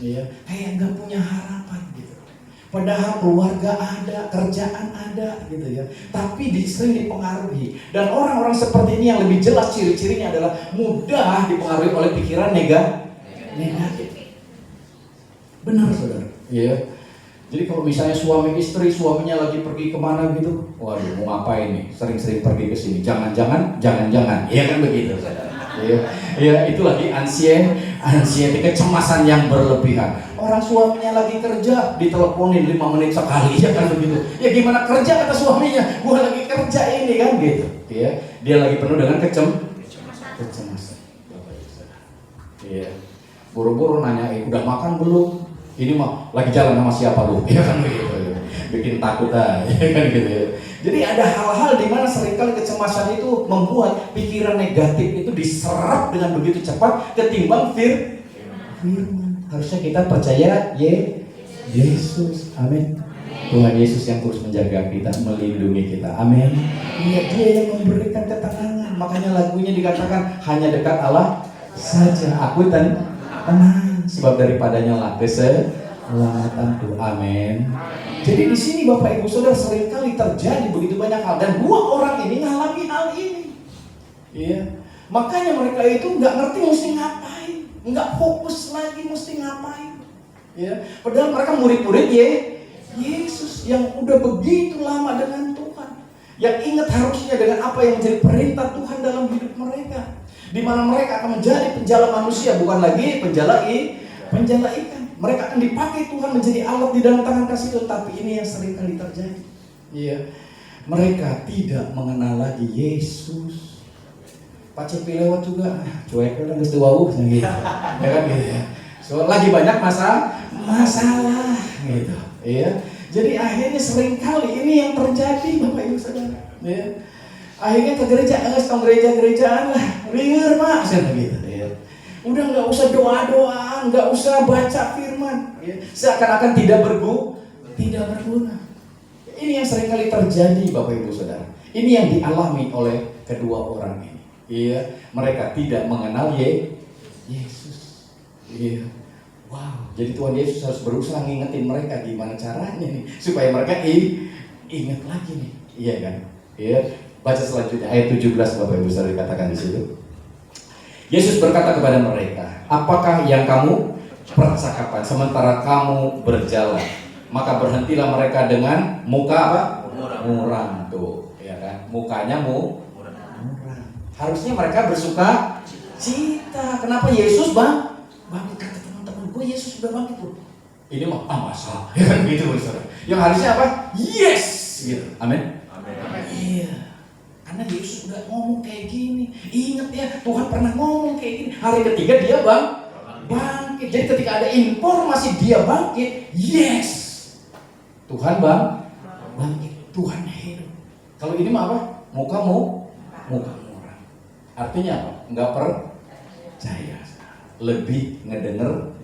Ya, kayak nggak punya harapan gitu. Padahal keluarga ada, kerjaan ada gitu ya. Tapi sering dipengaruhi. Dan orang-orang seperti ini yang lebih jelas ciri-cirinya adalah mudah dipengaruhi oleh pikiran negatif. Benar Saudara? Iya. Jadi kalau misalnya suami istri, suaminya lagi pergi kemana gitu, waduh mau ngapain nih? Sering-sering pergi ke sini. Jangan-jangan. Iya kan begitu Saudara? Iya, itu lagi anxiety, kecemasan yang berlebihan. Orang suaminya lagi kerja, diteleponin 5 menit sekali, ya kan begitu. Ya gimana kerja kata suaminya, gua lagi kerja ini kan gitu. Ya, dia lagi penuh dengan kecemasan. Iya. Buru-buru nanyain, udah makan belum? Ini mah lagi jalan sama siapa lu? Ya kan begitu. Bikin takut aja, ya kan gitu ya. Jadi ada hal-hal di mana seringkali kecemasan itu membuat pikiran negatif itu diserap dengan begitu cepat ketimbang firman. Harusnya kita percaya Yesus. Amin. Tuhan Yesus yang terus menjaga kita, melindungi kita. Amin. Dia yang memberikan ketenangan. Makanya lagunya dikatakan hanya dekat Allah saja aku tenang. Sebab daripadanya lah keselamatanku. Amin. Jadi di sini Bapak Ibu Saudara seringkali terjadi begitu banyak hal dan 2 orang ini ngalami hal ini. Iya. Makanya mereka itu nggak ngerti mesti ngapain, nggak fokus lagi mesti ngapain. Ya. Padahal mereka murid-murid Yesus yang udah begitu lama dengan Tuhan, yang ingat harusnya dengan apa yang menjadi perintah Tuhan dalam hidup mereka, di mana mereka akan menjadi penjala manusia, bukan lagi penjala ikan. Mereka akan dipakai Tuhan menjadi alat di dalam tangan kasih Tuhan. Tapi ini yang sering kali terjadi. Iya, mereka tidak mengenal lagi Yesus. Pak Cepi lewat juga, cuek udah nggak wawuh gitu. Ya kan gitu ya. So, lagi banyak masalah gitu. Iya. Jadi akhirnya sering kali ini yang terjadi Bapak Ibu Saudara. Ya. Akhirnya ke gereja, gerejaan lah, liur mak, gitu. Ya. Udah nggak usah doa-doa, nggak usah baca firman, ya. Seakan-akan tidak berguna. Ini yang seringkali terjadi Bapak Ibu Saudara. Ini yang dialami oleh kedua orang ini. Iya, mereka tidak mengenal Yesus. Iya. Wow, jadi Tuhan Yesus harus berusaha ngingetin mereka gimana caranya nih supaya mereka ingat lagi nih. Iya kan? Iya. Baca selanjutnya ayat 17 Bapak Ibu Saudara dikatakan di situ. Yesus berkata kepada mereka, apakah yang kamu percakapan sementara kamu berjalan? Maka berhentilah mereka dengan muka apa? Muram tuh, ya kan? Mukanya muram. Harusnya mereka bersuka cita. Kenapa Yesus bangkit? Kata teman-teman gue, Yesus sudah bangkit loh. Ini mah masalah, ya kan gitu Saudara. Yang harusnya apa? Yes, gitu. Amin. Iya. Karena Yesus udah ngomong kayak gini. Ingat ya, Tuhan pernah ngomong kayak gini. Hari ketiga dia bangkit. bangkit. Jadi ketika ada informasi dia bangkit, yes, Tuhan bangkit, Tuhan hidup. Kalau ini mah apa? Muka murah. Artinya apa? Nggak percaya, lebih ngedenger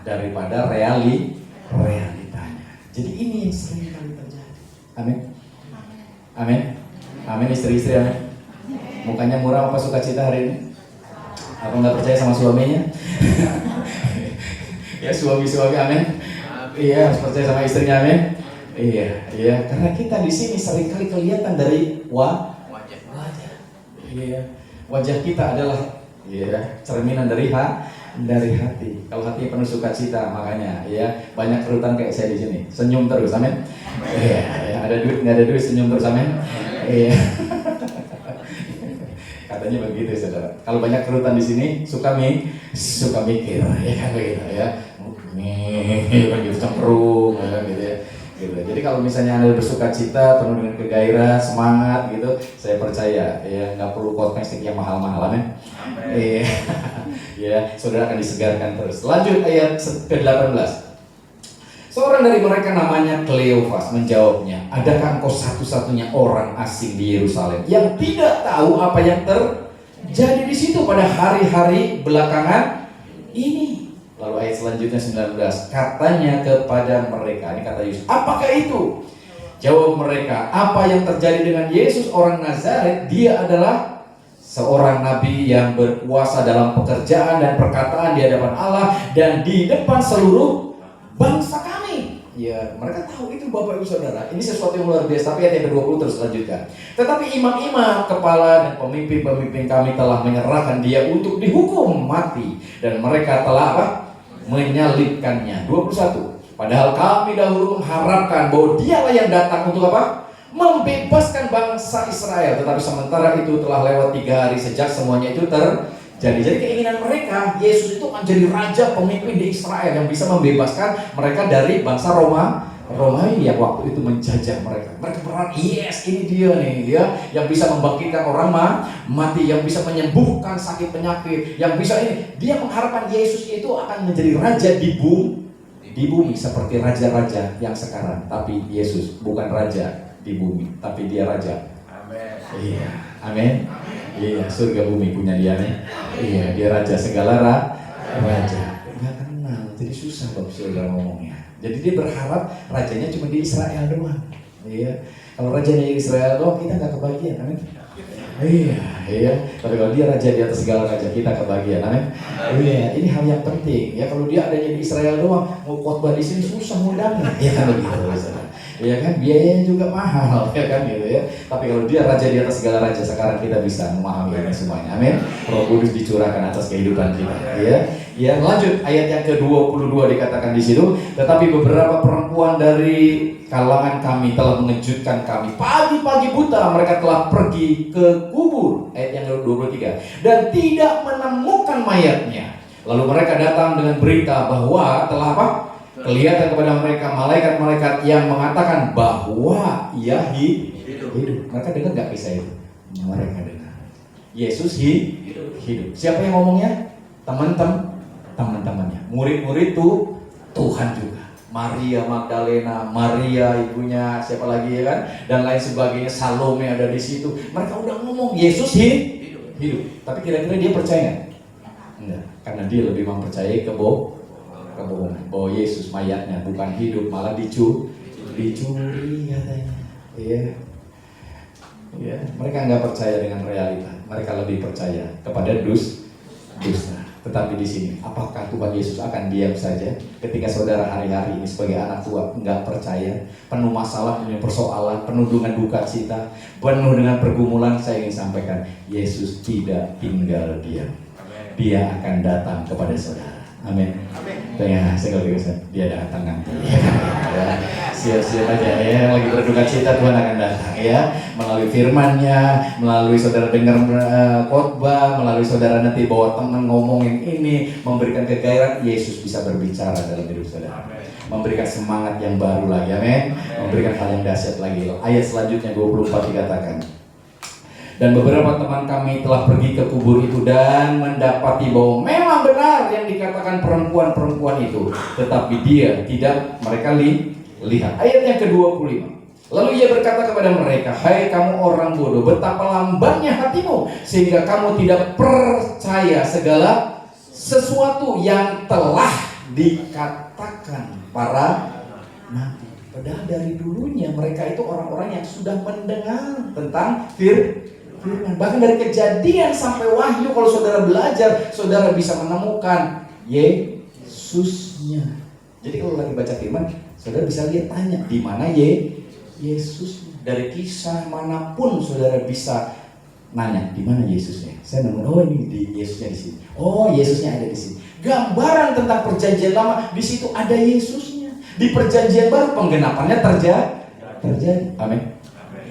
daripada realitanya. Jadi ini yang sering kali terjadi. Amin. Istri-istri, amin. Mukanya murah apa sukacita hari ini? Apa nggak percaya sama suaminya? Ya suami-suami, amin. Iya, harus percaya sama istrinya, amin. Iya. Karena kita di sini sering kali kelihatan dari wajah. Iya, wajah kita adalah cerminan dari hati. Kalau hati penuh sukacita, makanya banyak kerutan kayak saya di sini. Senyum terus, amin. Iya, ada duit nggak ada duit senyum terus, amin. Iya. Katanya begitu, saudara. Kalau banyak kerutan di sini suka mikir, ya kan begitu ya. Begitu cemprung, gitu ya. Gitu. Jadi kalau misalnya Anda bersukacita, penuh dengan kegairah, semangat gitu, saya percaya nggak perlu kosmetik yang mahal-mahal, amin. Saudara akan disegarkan terus. Lanjut ayat ke-18. Seorang dari mereka namanya Kleofas menjawabnya, adakah engkau satu-satunya orang asing di Yerusalem yang tidak tahu apa yang terjadi di situ pada hari-hari belakangan ini? Lalu ayat selanjutnya 19, katanya kepada mereka, ini kata Yesus, apakah itu? Jawab mereka, apa yang terjadi dengan Yesus orang Nazaret? Dia adalah seorang nabi yang berkuasa dalam pekerjaan dan perkataan di hadapan Allah dan di depan seluruh bangsa kami. Ya, mereka tahu itu Bapak Ibu Saudara. Ini sesuatu yang luar biasa. Tapi ayat yang ke-20 terus lanjutkan. Tetapi imam-imam, kepala dan pemimpin-pemimpin kami telah menyerahkan dia untuk dihukum mati, dan mereka telah menyalibkannya. 21. Padahal kami dahulu mengharapkan bahwa dialah yang datang untuk apa? Membebaskan bangsa Israel. Tetapi sementara itu telah lewat 3 hari sejak semuanya itu terjadi. Jadi keinginan mereka, Yesus itu akan jadi raja pemimpin di Israel yang bisa membebaskan mereka dari bangsa Romawi yang waktu itu menjajah mereka. Mereka berharap, yes, ini dia nih, yang bisa membangkitkan orang mati, yang bisa menyembuhkan sakit penyakit, yang bisa ini. Dia mengharapkan Yesus itu akan menjadi raja di bumi seperti raja-raja yang sekarang. Tapi Yesus bukan raja di bumi, tapi dia raja. Amin. Iya, amin. Iya, surga bumi punya dia nih. Iya, dia raja segala raja. Nggak kenal, jadi susah Bapak Saudara ngomongnya. Jadi dia berharap rajanya cuma di Israel doang. Iya. Kalau rajanya di Israel doang, kita nggak kebagian, amin. Iya. Tapi kalau dia raja di atas segala raja, kita kebagian, amin. Iya. Ini hal yang penting. Ya, kalau dia adanya di Israel doang, mau khotbah di sini susah ngundangnya. Ya kan begitu, ya kan, biayanya juga mahal, ya kan gitu ya. Tapi kalau dia raja di atas segala raja, sekarang kita bisa memahami ini semuanya, amin. Roh Kudus dicurahkan atas kehidupan kita, ya. Ya, lanjut ayat yang ke-22 dikatakan di situ, tetapi beberapa perempuan dari kalangan kami telah mengejutkan kami. Pagi-pagi buta mereka telah pergi ke kubur, ayat yang ke-23, dan tidak menemukan mayatnya. Lalu mereka datang dengan berita bahwa telah apa? Kelihatan kepada mereka malaikat-malaikat yang mengatakan bahwa ia hidup. Mereka dengar gak kisah itu? Mereka dengar. Yesus hidup. Siapa yang ngomongnya? Teman-temannya. Murid-murid itu Tuhan juga. Maria Magdalena, Maria ibunya, siapa lagi ya kan? Dan lain sebagainya, Salome ada di situ. Mereka udah ngomong Yesus hidup. Tapi kira-kira dia percaya? Enggak, karena dia lebih mempercayai kebohongan bahwa Yesus mayatnya bukan hidup, malah dicuri katanya. Iya. Mereka nggak percaya dengan realita, mereka lebih percaya kepada dusta. Tetapi di sini, apakah Tuhan Yesus akan diam saja ketika saudara hari-hari ini sebagai anak tua nggak percaya, penuh masalah, penuh persoalan, penuh dengan duka cita, penuh dengan pergumulan? Saya ingin sampaikan, Yesus tidak tinggal diam. Dia akan datang kepada saudara. Amin. Ya, saya dia datang nanti. Ya, siap-siap aja ya, lagi berduka cita, Tuhan akan datang ya, melalui firman-Nya, melalui saudara dengar khotbah, melalui saudara nanti bawa teman ngomongin ini, memberikan kegairahan. Yesus bisa berbicara dalam hidup saudara, memberikan semangat yang baru lagi, amin, memberikan hal yang dahsyat lagi. Ayat selanjutnya 24 dikatakan, dan beberapa teman kami telah pergi ke kubur itu dan mendapati bahwa memang benar yang yang dikatakan perempuan-perempuan itu, tetapi dia tidak mereka lihat. Ayat yang ke-25. Lalu ia berkata kepada mereka, hai kamu orang bodoh, betapa lambannya hatimu, sehingga kamu tidak percaya segala sesuatu yang telah dikatakan para nabi. Padahal dari dulunya mereka itu orang-orang yang sudah mendengar tentang firman. Bahkan dari Kejadian sampai Wahyu, kalau saudara belajar, saudara bisa menemukan Yesusnya. Jadi kalau lagi baca firman, saudara bisa lihat, tanya di mana Yesus. Dari kisah manapun saudara bisa nanya di mana Yesusnya. Saya nemu, oh ini di Yesusnya di sini. Oh Yesusnya ada di sini. Gambaran tentang perjanjian lama di situ ada Yesusnya. Di perjanjian baru penggenapannya terjadi. Amin.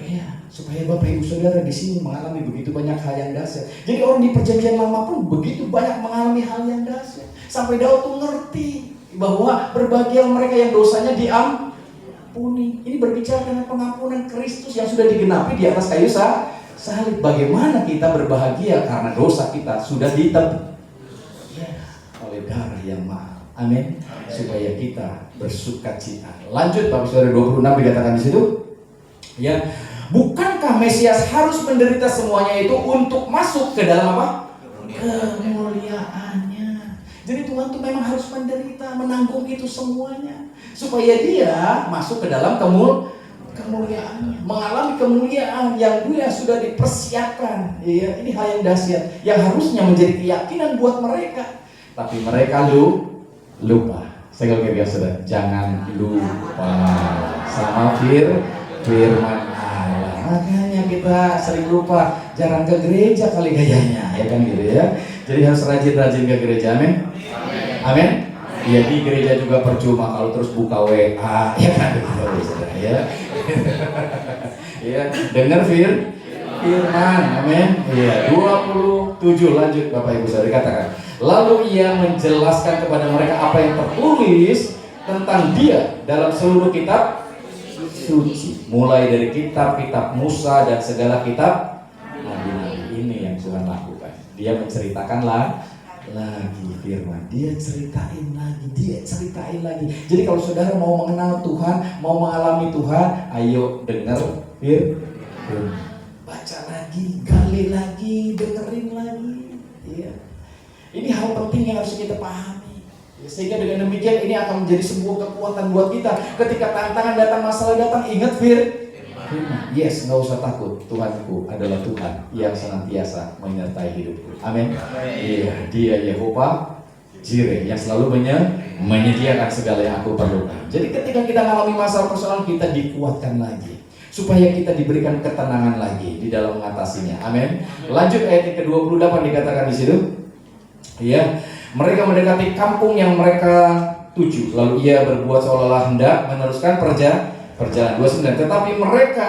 Iya, supaya Bapak Ibu Saudara di sini mengalami begitu banyak hal yang dahsyat. Jadi orang di perjanjian lama pun begitu banyak mengalami hal yang dahsyat. Sampai Daud tuh ngerti bahwa berbahagia mereka yang dosanya diampuni. Ini berbicara tentang pengampunan Kristus yang sudah digenapi di atas kayu salib. Bagaimana kita berbahagia karena dosa kita sudah ditebus oleh darah yang mahal. Amin. Supaya kita bersukacita. Lanjut Bapak Saudara 26 dikatakan di situ. Ya, bukankah Mesias harus menderita semuanya itu untuk masuk ke dalam apa? Kemuliaannya. Jadi Tuhan tuh memang harus menderita, menanggung itu semuanya, supaya dia masuk ke dalam kemuliaannya, mengalami kemuliaan yang dia sudah dipersiapkan. Ya, ini hal yang dahsyat yang harusnya menjadi keyakinan buat mereka. Tapi mereka lupa. Saya kalau biasa, jangan lupa sama firman Allah. Makanya kita sering lupa, jarang ke gereja kali gayanya, ya kan gitu ya. Jadi harus rajin-rajin ke gereja, amin. Amin. Ya di gereja juga percuma kalau terus buka WA, ya kan gitu ya. Ya, dengar firman, amin. Iya, 27 lanjut Bapak Ibu Saudara katakan. Lalu ia menjelaskan kepada mereka apa yang tertulis tentang dia dalam seluruh kitab suci, mulai dari kitab-kitab Musa dan segala kitab nabi-nabi. Ini yang Tuhan lakukan. Dia menceritakan lagi firman. Dia ceritain lagi. Jadi kalau saudara mau mengenal Tuhan, mau mengalami Tuhan, ayo dengar firman. Baca lagi, gali lagi, dengerin lagi. Iya. Ini hal penting yang harus kita pahami. Sehingga dengan demikian ini akan menjadi sebuah kekuatan buat kita. Ketika tantangan datang, masalah datang, ingat firman. Yes, nggak usah takut. Tuhanku adalah Tuhan yang senantiasa menyertai hidupku. Amin. Iya, Dia Yehova Jireh yang selalu menyediakan segala yang aku perlukan. Jadi ketika kita mengalami masalah persoalan, kita dikuatkan lagi, supaya kita diberikan ketenangan lagi di dalam mengatasinya. Amin. Lanjut ayat ke-28 dikatakan di situ. Ya, mereka mendekati kampung yang mereka tuju. Lalu ia berbuat seolah-olah hendak meneruskan perjalanan 29. Tetapi mereka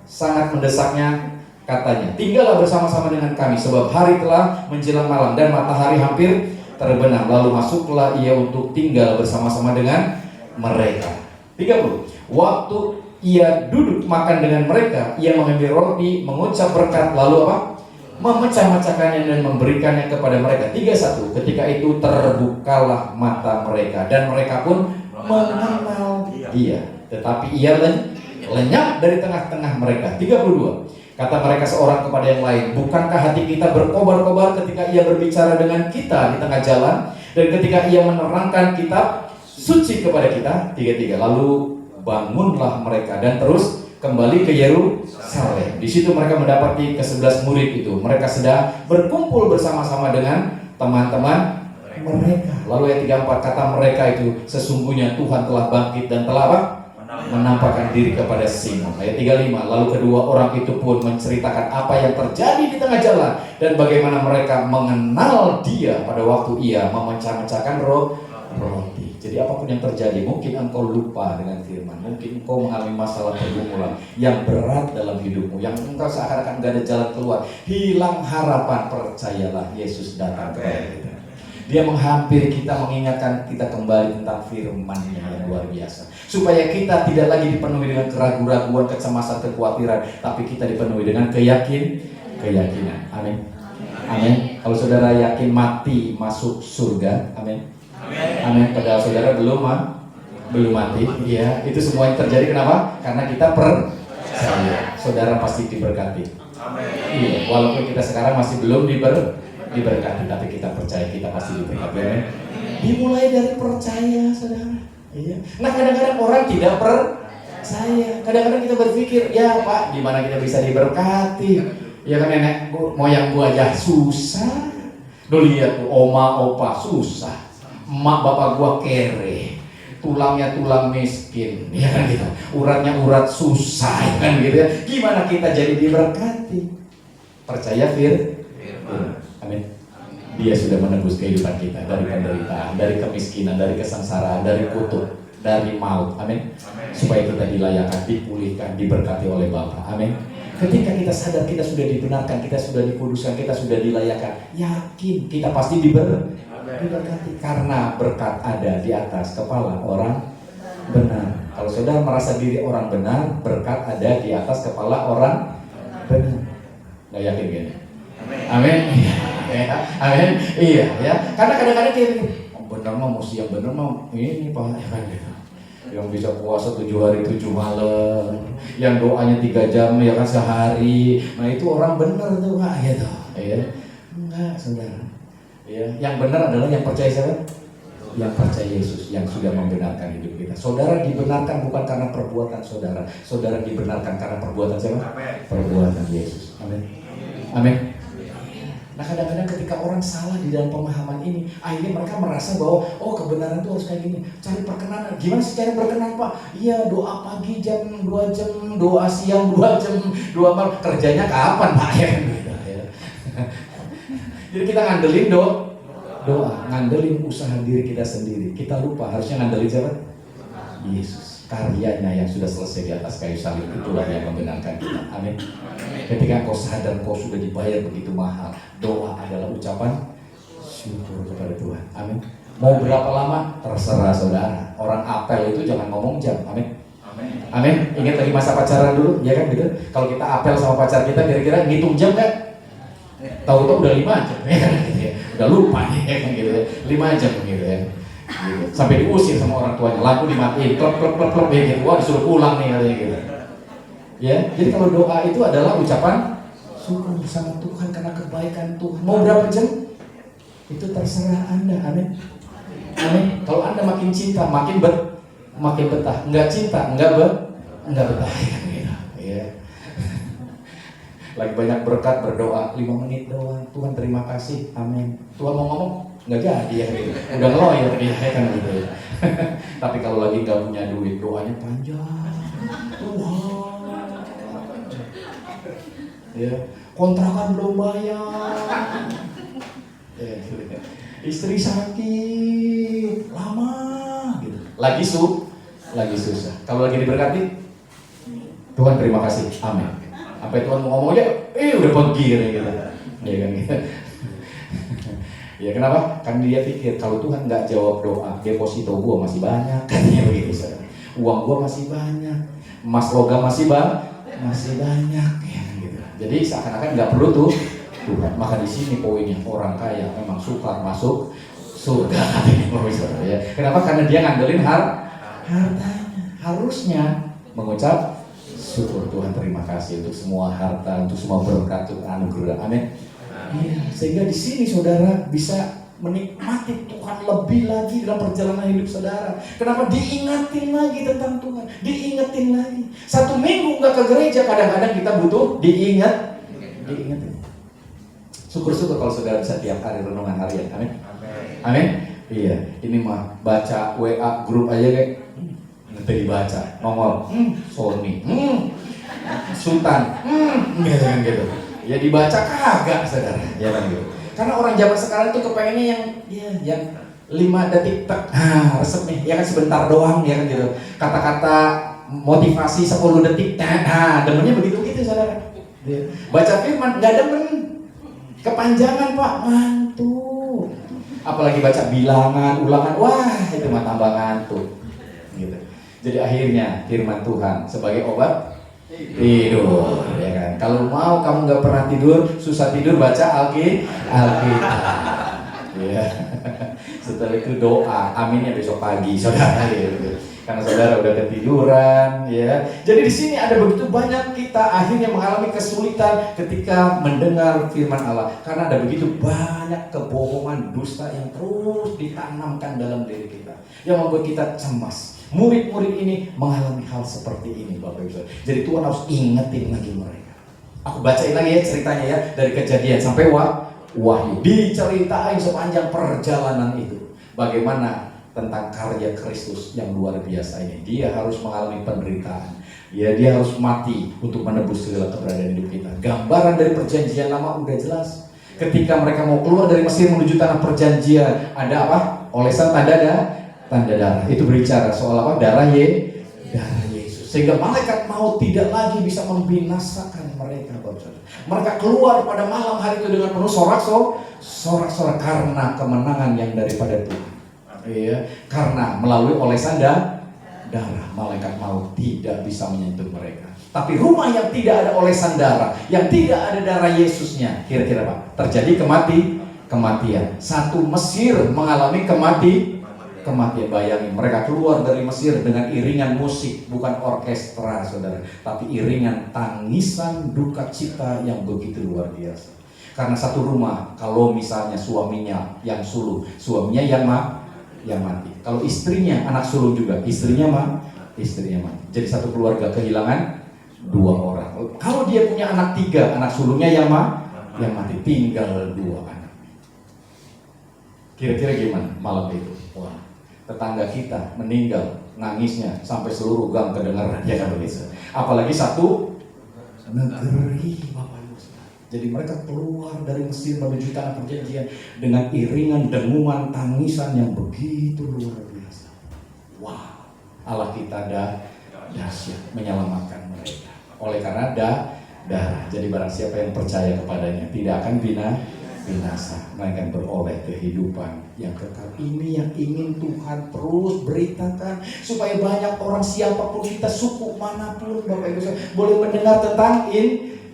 sangat mendesaknya, katanya, tinggallah bersama-sama dengan kami, sebab hari telah menjelang malam dan matahari hampir terbenam. Lalu masuklah ia untuk tinggal bersama-sama dengan mereka. 30. Waktu ia duduk makan dengan mereka, ia mengambil roti, mengucap berkat, lalu apa? Memecah-mecahkannya dan memberikannya kepada mereka. 31. Ketika itu terbukalah mata mereka dan mereka pun mengenal dia. Tetapi ia lenyap dari tengah-tengah mereka. 32. Kata mereka seorang kepada yang lain, bukankah hati kita berkobar-kobar ketika ia berbicara dengan kita di tengah jalan dan ketika ia menerangkan kitab suci kepada kita? 33. Lalu bangunlah mereka dan terus kembali ke Yerusalem. Di situ mereka mendapati ke-11 murid itu. Mereka sedang berkumpul bersama-sama dengan teman-teman mereka. Lalu ayat 34, kata mereka itu, sesungguhnya Tuhan telah bangkit dan telah apa? Menampakkan diri kepada Simon. Ayat 35, lalu kedua orang itu pun menceritakan apa yang terjadi di tengah jalan dan bagaimana mereka mengenal dia pada waktu ia memecah-mecahkan roti. Jadi apapun yang terjadi, mungkin engkau lupa dengan firman, mungkin engkau mengalami masalah pergumulan yang berat dalam hidupmu, yang engkau seakan-akan gak ada jalan keluar, hilang harapan, percayalah Yesus datang kepada kita. Dia menghampiri kita, mengingatkan kita kembali tentang firman-Nya yang luar biasa, supaya kita tidak lagi dipenuhi dengan keraguan-raguan, kecemasan, kekhawatiran, tapi kita dipenuhi dengan keyakinan. Amin. Amin. Kalau saudara yakin mati masuk surga, amin. Amin. Padahal saudara belum mati. Iya, itu semua yang terjadi kenapa? Karena kita percaya. Saudara pasti diberkati. Iya, walaupun kita sekarang masih belum diberkati, tapi kita percaya kita pasti diberkati. Amin. Dimulai dari percaya, saudara. Iya. Nah, kadang-kadang orang tidak percaya. Kadang-kadang kita berpikir, ya Pak, gimana kita bisa diberkati? Ya kan nenek moyang gua aja susah. Lu lihat tuh, oma opa susah. Emak bapak gua kere. Tulangnya tulang miskin, ya kan gitu. Uratnya urat susah, ya kan gitu ya. Gimana kita jadi diberkati? Percaya firman. Amin. Dia sudah menebus kehidupan kita dari penderitaan, dari kemiskinan, dari kesengsaraan, dari kutuk, dari maut. Amin. Supaya kita dilayakkan, dipulihkan, diberkati oleh Bapa. Amin. Ketika kita sadar kita sudah dibenarkan, kita sudah dikuduskan, kita sudah dilayakkan, yakin kita pasti diberkati. Karena berkat ada di atas kepala orang benar. Kalau saudara merasa diri orang benar, berkat ada di atas kepala orang benar. Nggak yakin gini? Amin. Amin. Iya ya. Karena kadang-kadang kita benar mah mesti yang benar mah ini Pak, ya kan gitu. Yang bisa puasa 7 hari 7 malam, yang doanya 3 jam ya kan sehari. Nah itu orang benar tuh Pak, gitu. Ya. Enggak, saudara. Ya, yang benar adalah yang percaya siapa? Yang percaya Yesus, yang sudah membenarkan hidup kita. Saudara dibenarkan bukan karena perbuatan saudara. Saudara dibenarkan karena perbuatan siapa? Perbuatan Yesus. Amin. Amin. Nah kadang-kadang ketika orang salah di dalam pemahaman ini, akhirnya mereka merasa bahwa oh kebenaran itu harus kayak gini, cari perkenanan. Gimana sih cari perkenanan Pak? Iya doa pagi jam 2 jam, doa siang 2 jam, doa malam. Kerjanya kapan Pak? Ya gitu ya. Jadi kita ngandelin doa, ngandelin usaha diri kita sendiri. Kita lupa harusnya ngandelin siapa? Yesus. Karyanya yang sudah selesai di atas kayu salib, itulah yang membenarkan kita. Amin. Ketika kau sadar kau sudah dibayar begitu mahal, doa adalah ucapan syukur kepada Tuhan. Amin. Mau berapa lama? Terserah saudara. Orang apel itu jangan ngomong jam. Amin. Amin. Ingat lagi masa pacaran dulu, ya kan gitu. Kalau kita apel sama pacar kita, kira-kira ngitung jam kan? Tahu-tahu udah 5 jam, ya kan gitu ya. Udah lupa ya kan gitu ya. 5 jam gitu ya. Gitu. Sampai diusir sama orang tuanya, lampu dimatiin, klep ya gitu. Wah disuruh pulang nih katanya gitu. Ya, jadi kalau doa itu adalah ucapan syukur sama Tuhan karena kebaikan Tuhan. Mau berapa jam? Itu terserah Anda. Amin. Amin. Kalau Anda makin cinta, makin betah. Enggak cinta, enggak betah gitu. Ya. Lagi banyak berkat berdoa 5 menit doang. Tuhan terima kasih. Amin. Tuhan mau ngomong nggak jadi ya gitu. Udah ngeloyor dia ya kan gitu ya. Tapi kalau lagi nggak punya duit doanya panjang. Tuhan. Ya, kontrakan belum bayar. Ya, gitu. Istri sakit lama gitu. Lagi susah. Kalau lagi diberkati Tuhan terima kasih. Amin. Sampai Tuhan mau ngomong aja, udah pergi gitu. Ya kan gitu. Ya kenapa? Kan dia pikir kalau Tuhan nggak jawab doa, deposito gua masih banyak, katanya begitu saudara. Uang gua masih banyak, emas logam masih banyak, ya gitu. Jadi seakan-akan nggak perlu tuh Tuhan. Maka di sini poinnya orang kaya memang sukar masuk surga, katanya saudara ya. Kenapa? Karena dia ngandelin hartanya. Harusnya mengucap syukur Tuhan terima kasih untuk semua harta, untuk semua berkat, untuk anugerah. Amin. Ya, sehingga di sini saudara bisa menikmati Tuhan lebih lagi dalam perjalanan hidup saudara. Kenapa? Diingatin lagi tentang Tuhan, diingetin lagi. 1 minggu nggak ke gereja, kadang-kadang kita butuh diingetin. Syukur-syukur kalau saudara bisa tiap hari renungan harian. Amin. Amin. Iya, ini mah baca WA grup aja kayak nanti dibaca nomor Sony, Sultan, gitu. Ya dibaca kagak saudara, ya kan gitu. Karena orang zaman sekarang tuh kepengennya yang 5 detik resep nih, ya kan sebentar doang, ya kan gitu. Kata-kata motivasi 10 detik, demennya begitu saudara. Baca firman nggak demen, kepanjangan Pak, ngantuk. Apalagi baca bilangan, ulangan, wah itu mah tambah ngantuk, gitu. Jadi akhirnya firman Tuhan sebagai obat tidur, ya kan. Kalau mau kamu nggak pernah tidur, susah tidur, baca Alkitab. Ya. Setelah itu doa, aminnya besok pagi, saudara. Gitu. Karena saudara udah ketiduran, ya. Jadi di sini ada begitu banyak kita akhirnya mengalami kesulitan ketika mendengar firman Allah, karena ada begitu banyak kebohongan, dusta yang terus ditanamkan dalam diri kita, yang membuat kita cemas. Murid-murid ini mengalami hal seperti ini, Bapak Ibu. Jadi Tuhan harus ingetin lagi mereka. Aku bacain lagi ya ceritanya ya, dari Kejadian sampai Wahyu. Diceritain sepanjang perjalanan itu, bagaimana tentang karya Kristus yang luar biasa ini. Dia harus mengalami penderitaan. Ya, dia harus mati untuk menebus segala keberadaan hidup kita. Gambaran dari perjanjian lama udah jelas. Ketika mereka mau keluar dari Mesir menuju tanah perjanjian, ada apa? Olesan tanda darah. Itu berbicara soal apa? Darah Yesus. Sehingga malaikat maut tidak lagi bisa membinasakan mereka. Mereka keluar pada malam hari itu dengan penuh sorak-sorak karena kemenangan yang daripada Tuhan. Ya, karena melalui olesan darah, malaikat maut tidak bisa menyentuh mereka. Tapi rumah yang tidak ada olesan darah, yang tidak ada darah Yesusnya, kira-kira apa? Terjadi kematian. Satu Mesir mengalami kematian. Bayangin, mereka keluar dari Mesir dengan iringan musik, bukan orkestra, saudara, tapi iringan tangisan duka cita yang begitu luar biasa. Karena satu rumah, kalau misalnya suaminya yang sulung, suaminya yang mati. Kalau istrinya, anak sulung juga, istrinya mati. Jadi satu keluarga kehilangan 2 orang. Kalau dia punya anak 3, anak sulungnya yang mati, tinggal 2 anak. Kira-kira gimana malam itu? Wah, tetangga kita meninggal, nangisnya sampai seluruh gang kedengaran, ya kan begitu. Apalagi satu negeri, Bapak Ibu. Jadi mereka keluar dari Mesir menuju tanah perjanjian dengan iringan dengungan tangisan yang begitu luar biasa. Wah, Allah kita dahsyat menyelamatkan mereka. Oleh karena darah. Jadi barang siapa yang percaya kepadanya tidak akan binasa, melainkan beroleh kehidupan yang kekal. Ini yang ingin Tuhan terus beritakan, supaya banyak orang, siapapun kita, suku manapun, Bapak Ibu, boleh mendengar tentang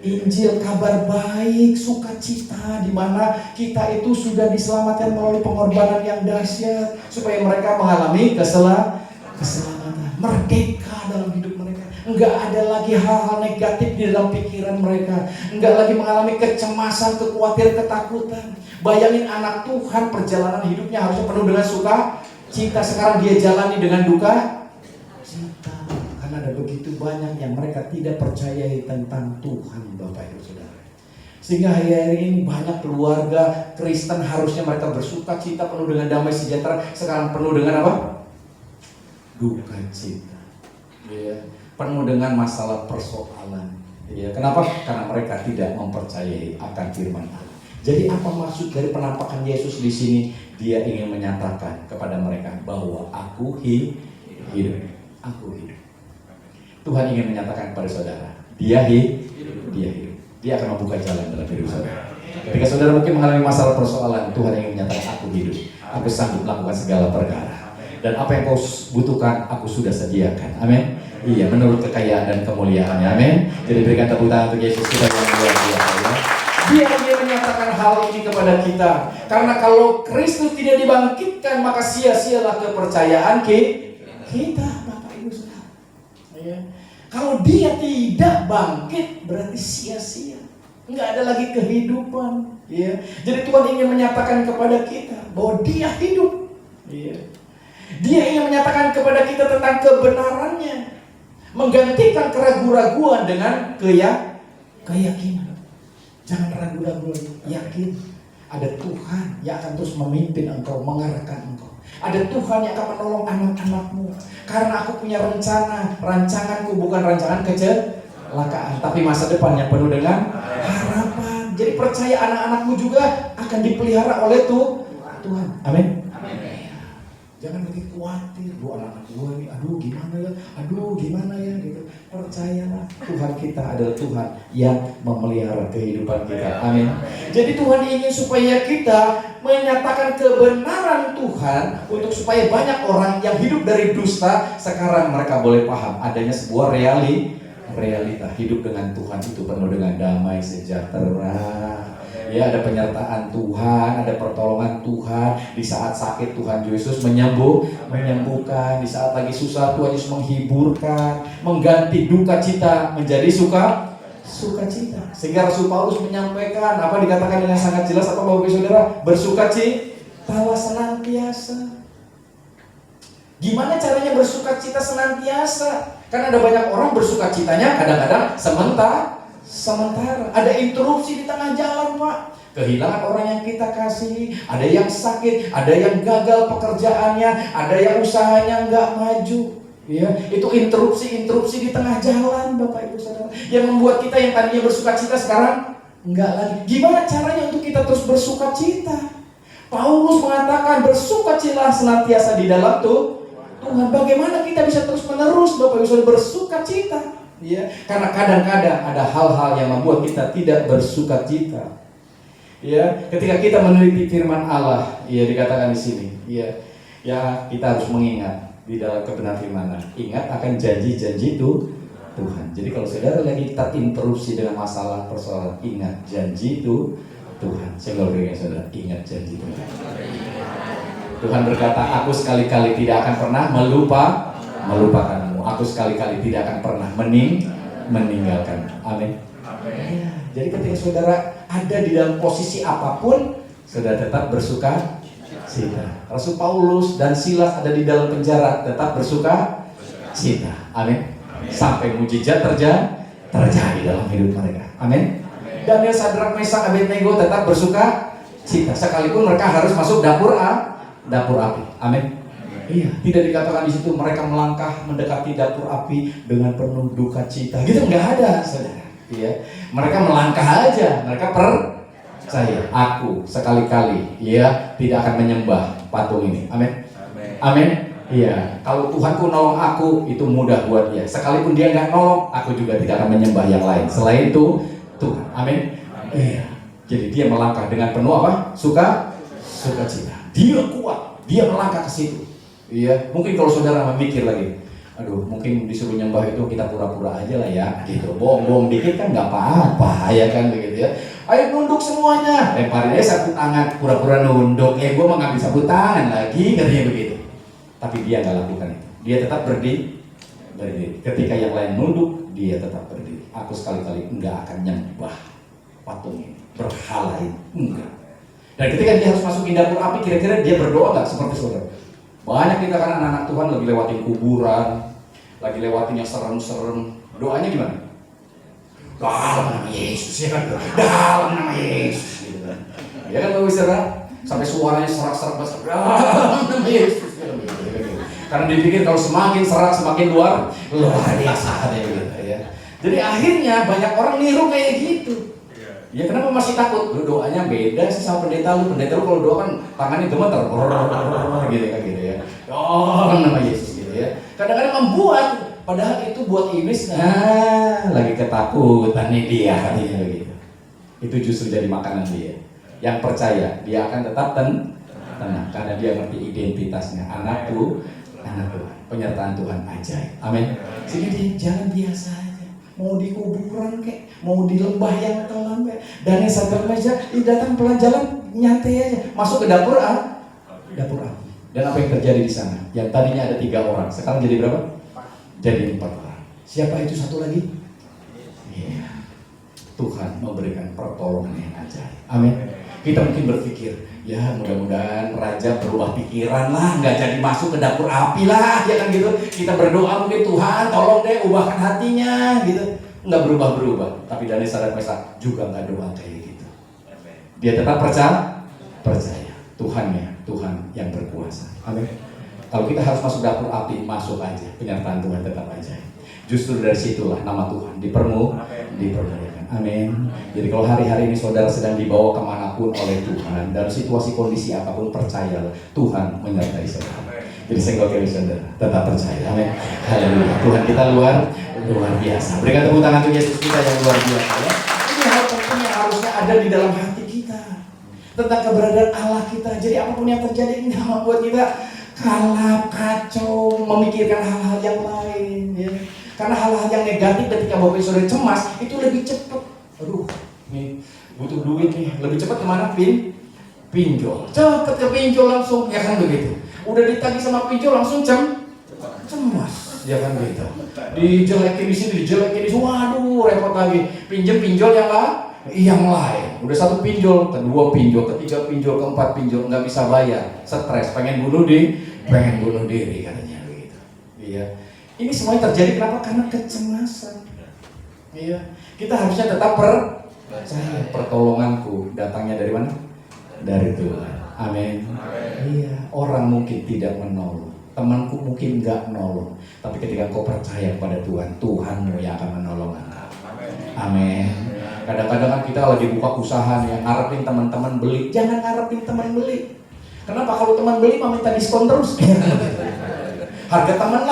Injil, kabar baik, sukacita, di mana kita itu sudah diselamatkan melalui pengorbanan yang dahsyat, supaya mereka mengalami keselamatan, merdeka dalam hidup mereka. Enggak ada lagi hal-hal negatif di dalam pikiran mereka. Enggak lagi mengalami kecemasan, kekhawatiran, ketakutan. Bayangin anak Tuhan, perjalanan hidupnya harusnya penuh dengan sukacita. Sekarang dia jalani dengan duka cita. Karena ada begitu banyak yang mereka tidak percayai tentang Tuhan, Bapak Ibu Saudara. Sehingga hari-hari ini banyak keluarga Kristen harusnya mereka bersukacita, penuh dengan damai sejahtera. Sekarang penuh dengan apa? Duka cita. Ya. Penuh dengan masalah persoalan. Ya, kenapa? Karena mereka tidak mempercayai akan firman Allah. Jadi apa maksud dari penampakan Yesus di sini? Dia ingin menyatakan kepada mereka bahwa aku hidup. Aku hidup. Tuhan ingin menyatakan kepada saudara, Dia hidup. Dia akan membuka jalan dalam hidup saudara. Ketika saudara mungkin mengalami masalah persoalan, Tuhan ingin menyatakan aku hidup. Aku sanggup melakukan segala perkara. Dan apa yang kau butuhkan, aku sudah sediakan. Amin. Iya, menurut kekayaan dan kemuliaannya. Amin. Jadi berikan tepuk tangan untuk Yesus kita yang luar biasa. Dia ingin menyatakan hal ini kepada kita. Karena kalau Kristus tidak dibangkitkan, maka sia-sialah kepercayaan kita, Bapak Ibu Saudara. Ya. Kalau Dia tidak bangkit, berarti sia-sia. Enggak ada lagi kehidupan. Ya. Jadi Tuhan ingin menyatakan kepada kita bahwa Dia hidup. Ya. Dia ingin menyatakan kepada kita tentang kebenarannya, menggantikan keraguan-raguan dengan keyakinan. Jangan ragu-ragu, yakin ada Tuhan yang akan terus memimpin engkau, mengarahkan engkau. Ada Tuhan yang akan menolong anak-anakmu. Karena aku punya rancanganku bukan rancangan kecelakaan, tapi masa depan yang penuh dengan harapan. Jadi percaya anak-anakmu juga akan dipelihara oleh Tuhan. Amin. Jangan lagi khawatir, anak-anak gue ini, aduh gimana ya gitu. Percayalah, Tuhan kita adalah Tuhan yang memelihara kehidupan kita. Amin. Jadi Tuhan ingin supaya kita menyatakan kebenaran Tuhan, untuk supaya banyak orang yang hidup dari dusta sekarang mereka boleh paham adanya sebuah realita hidup dengan Tuhan itu penuh dengan damai sejahtera. Ya, ada penyertaan Tuhan, ada pertolongan Tuhan. Di saat sakit Tuhan Yesus menyembuhkan. Di saat lagi susah Tuhan Yesus menghiburkan, mengganti duka cita menjadi sukacita. Sehingga Rasul Paulus menyampaikan apa dikatakan dengan sangat jelas apa Bapak Ibu Saudara? Bersukacitalah senantiasa. Gimana caranya bersukacita senantiasa? Karena ada banyak orang bersukacitanya kadang-kadang sementara. Ada interupsi di tengah jalan, Pak. Kehilangan orang yang kita kasih, ada yang sakit, ada yang gagal pekerjaannya, ada yang usahanya nggak maju. Ya, itu interupsi di tengah jalan, Bapak Ibu Saudara, yang membuat kita yang tadinya bersukacita sekarang enggak lagi. Gimana caranya untuk kita terus bersukacita? Paulus mengatakan bersukacitalah senantiasa di dalam Tuhan. Bagaimana kita bisa terus menerus, Bapak Ibu Saudara, bersukacita? Ya, karena kadang-kadang ada hal-hal yang membuat kita tidak bersukacita. Ya, ketika kita meneliti firman Allah, ya dikatakan di sini, ya kita harus mengingat di dalam kebenaran firman. Ingat akan janji-janji itu Tuhan. Jadi kalau saudara lagi terinterupsi dengan masalah persoalan, ingat janji itu Tuhan. Saya nggak berikan saudara, ingat janji Tuhan. Tuhan berkata, aku sekali-kali tidak akan pernah melupakanmu. Aku sekali-kali tidak akan pernah meninggalkan. Amin. Ya, jadi ketika saudara ada di dalam posisi apapun, saudara tetap bersukacita. Rasul Paulus dan Silas ada di dalam penjara, tetap bersukacita. Amin. Sampai mujizat terjadi dalam hidup mereka. Amin. Daniel, Sadrak, Mesak, Abednego tetap bersukacita sekalipun mereka harus masuk dapur api. Amin. Iya, tidak dikatakan di situ mereka melangkah mendekati dapur api dengan penuh duka cita. Gitu nggak ada, saudara. Iya, mereka melangkah aja, mereka percaya. Aku sekali-kali, tidak akan menyembah patung ini. Amin. Amin. Iya, kalau Tuhanku nolong aku, itu mudah buat dia. Sekalipun dia nggak nolong, aku juga tidak akan menyembah yang lain selain itu Tuhan. Amin. Iya. Jadi dia melangkah dengan penuh apa? Sukacita. Dia kuat, dia melangkah ke situ. Iya, mungkin kalau saudara memikir lagi, aduh, mungkin disuruh nyembah itu kita pura-pura aja lah ya, gitu. Bohong-bohong dikit kan nggak apa-apa, ya kan begitu ya. Ayo nunduk semuanya, lemparin aja sapu tangan, pura-pura nunduk. Gue mau ngambil sapu tangan lagi, katanya begitu. Tapi dia nggak lakukan itu. Dia tetap berdiri. Ketika yang lain nunduk, dia tetap berdiri. Aku sekali-kali nggak akan nyembah patung ini, berhala ini, enggak. Dan ketika dia harus masuk ke dapur api, kira-kira dia berdoa nggak seperti saudara? Banyak kita kan anak-anak Tuhan lagi lewatin kuburan, lagi lewatin yang serem-serem. Doanya gimana? Dalam nama Yesus, ya kan? Dalam nama Yesus, gitu kan? Ya kan Bapak Saudara? Sampai suaranya serak-serak besar. Dalam nama Yesus, ya kan? Karena dipikir kalau semakin serak semakin luar biasa, gitu ya. Jadi akhirnya banyak orang niru kayak gitu. Ya kenapa masih takut? Lu doanya beda sih sama pendeta lu. Pendeta lu kalau doa kan tangannya gemeter, gitu kan gitu ya. Oh, nama Yesus gitu ya. Kadang-kadang membuat, padahal itu buat iblis. Lagi ketakutan nih dia katanya begitu. Itu justru jadi makanan dia. Yang percaya dia akan tetap tenang karena dia ngerti identitasnya. Anak Tuhan, penyertaan Tuhan ajaib. Amin. Sehingga dia jalan biasa aja. Mau di kuburan kek, mau di lembah yang kelam kek, Daniel, Sadrak, Mesak, datang pelan jalan nyantai aja, masuk ke dapur api. Dan apa yang terjadi di sana? Yang tadinya ada 3 orang, sekarang jadi berapa? Jadi 4 orang. Siapa itu satu lagi? Iya, Tuhan memberikan pertolongan yang ajaib. Amin. Kita mungkin berpikir, ya mudah-mudahan raja berubah pikiran lah, nggak jadi masuk ke dapur api lah, ya kan gitu. Kita berdoa mungkin Tuhan tolong deh ubahkan hatinya gitu. Nggak berubah. Tapi Daniel, Sadrak, Mesak juga nggak doa kayak gitu. Dia tetap percaya Tuhan yang berkuasa. Amin. Kalau kita harus masuk dapur api, masuk aja, penyertaan Tuhan tetap aja. Justru dari situlah nama Tuhan dipermuliakan. Amin. Jadi kalau hari-hari ini saudara sedang dibawa kemanapun oleh Tuhan, dalam situasi kondisi apapun, percayalah Tuhan menyertai saudara. Jadi saya nggak kira saudara, tetap percaya. Amin. Haleluya. Tuhan kita luar biasa. Berikan tepuk tangan untuk Yesus kita yang luar biasa ya. Ini hal penting yang harusnya ada di dalam hati kita tentang keberadaan Allah kita. Jadi apapun yang terjadi ini membuat kita kalap, kacau, memikirkan hal-hal yang lain ya. Karena hal-hal yang negatif ketika Bapak Ibu Saudara cemas itu lebih cepat. Aduh, nih butuh duit nih, lebih cepat kemana? Pinjol. Cepat ke pinjol langsung, ya kan begitu. Udah ditagih sama pinjol langsung cemas, ya kan gitu. Dijelekin di sini, dijelekin di sini, waduh repot lagi. Pinjol yang lain. Udah satu pinjol, kedua pinjol, ketiga pinjol, keempat pinjol, nggak bisa bayar, stres, pengen bunuh diri katanya begitu. Iya. Ini semuanya terjadi kenapa? Karena kecemasan. Iya. Kita harusnya tetap percaya pertolonganku datangnya dari mana? Dari Tuhan. Amin. Iya. Orang mungkin tidak menolong, temanku mungkin nggak menolong, tapi ketika kau percaya pada Tuhan, Tuhanmu yang akan menolong engkau. Amin. Kadang-kadang kan kita lagi buka usaha nih, ngarepin teman-teman beli. Jangan ngarepin teman beli. Kenapa? Kalau teman beli mau minta diskon terus. Harga teman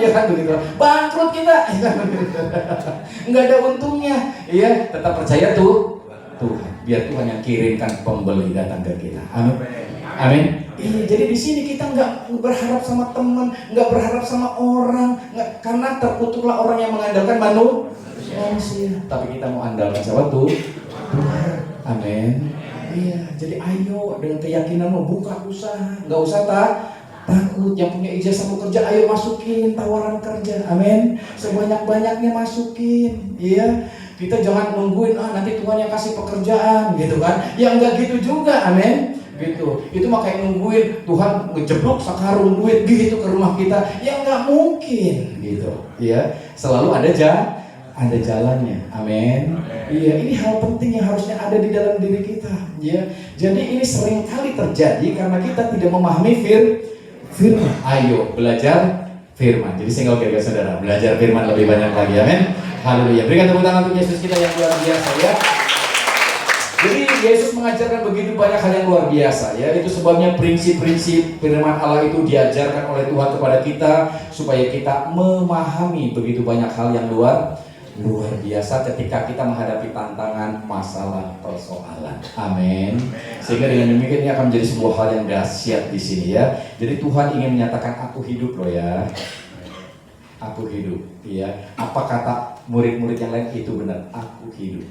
ya kan begitu. Bangkrut kita. Enggak ada untungnya. Iya, tetap percaya Tuhan. Biar Tuhan yang kirimkan pembeli datang ke kita. Amin. Amin. Iya, jadi di sini kita nggak berharap sama teman, nggak berharap sama orang, karena terkutuklah orang yang mengandalkan manusia. Tapi kita mau andalkan siapa tuh? Tuhan. Amin. Iya, jadi ayo dengan keyakinan mau buka usaha, nggak usah takut. Yang punya ijazah mau kerja, ayo masukin tawaran kerja. Amin. Sebanyak-banyaknya masukin. Iya. Kita jangan nungguin nanti Tuhan yang kasih pekerjaan gitu kan. Ya enggak gitu juga. Amin. Gitu. Itu makanya nungguin Tuhan ngejeblok sekarung duit gitu ke rumah kita. Ya enggak mungkin gitu. Ya, selalu ada jalannya. Amin. Iya, ini hal penting yang harusnya ada di dalam diri kita. Ya. Jadi ini sering kali terjadi karena kita tidak memahami firman. Ayo belajar firman. Jadi single gagal saudara, belajar firman lebih banyak lagi. Amin. Haleluya. Berikan tepuk tangan untuk Yesus kita yang luar biasa ya. Jadi Yesus mengajarkan begitu banyak hal yang luar biasa ya. Itu sebabnya prinsip-prinsip firman Allah itu diajarkan oleh Tuhan kepada kita supaya kita memahami begitu banyak hal yang luar biasa ketika kita menghadapi tantangan, masalah, persoalan. Amin. Sehingga dengan demikian ini akan menjadi sebuah hal yang dahsyat di sini ya. Jadi Tuhan ingin menyatakan aku hidup loh ya. Aku hidup ya. Apa kata murid-murid yang lain? Itu benar, aku hidup.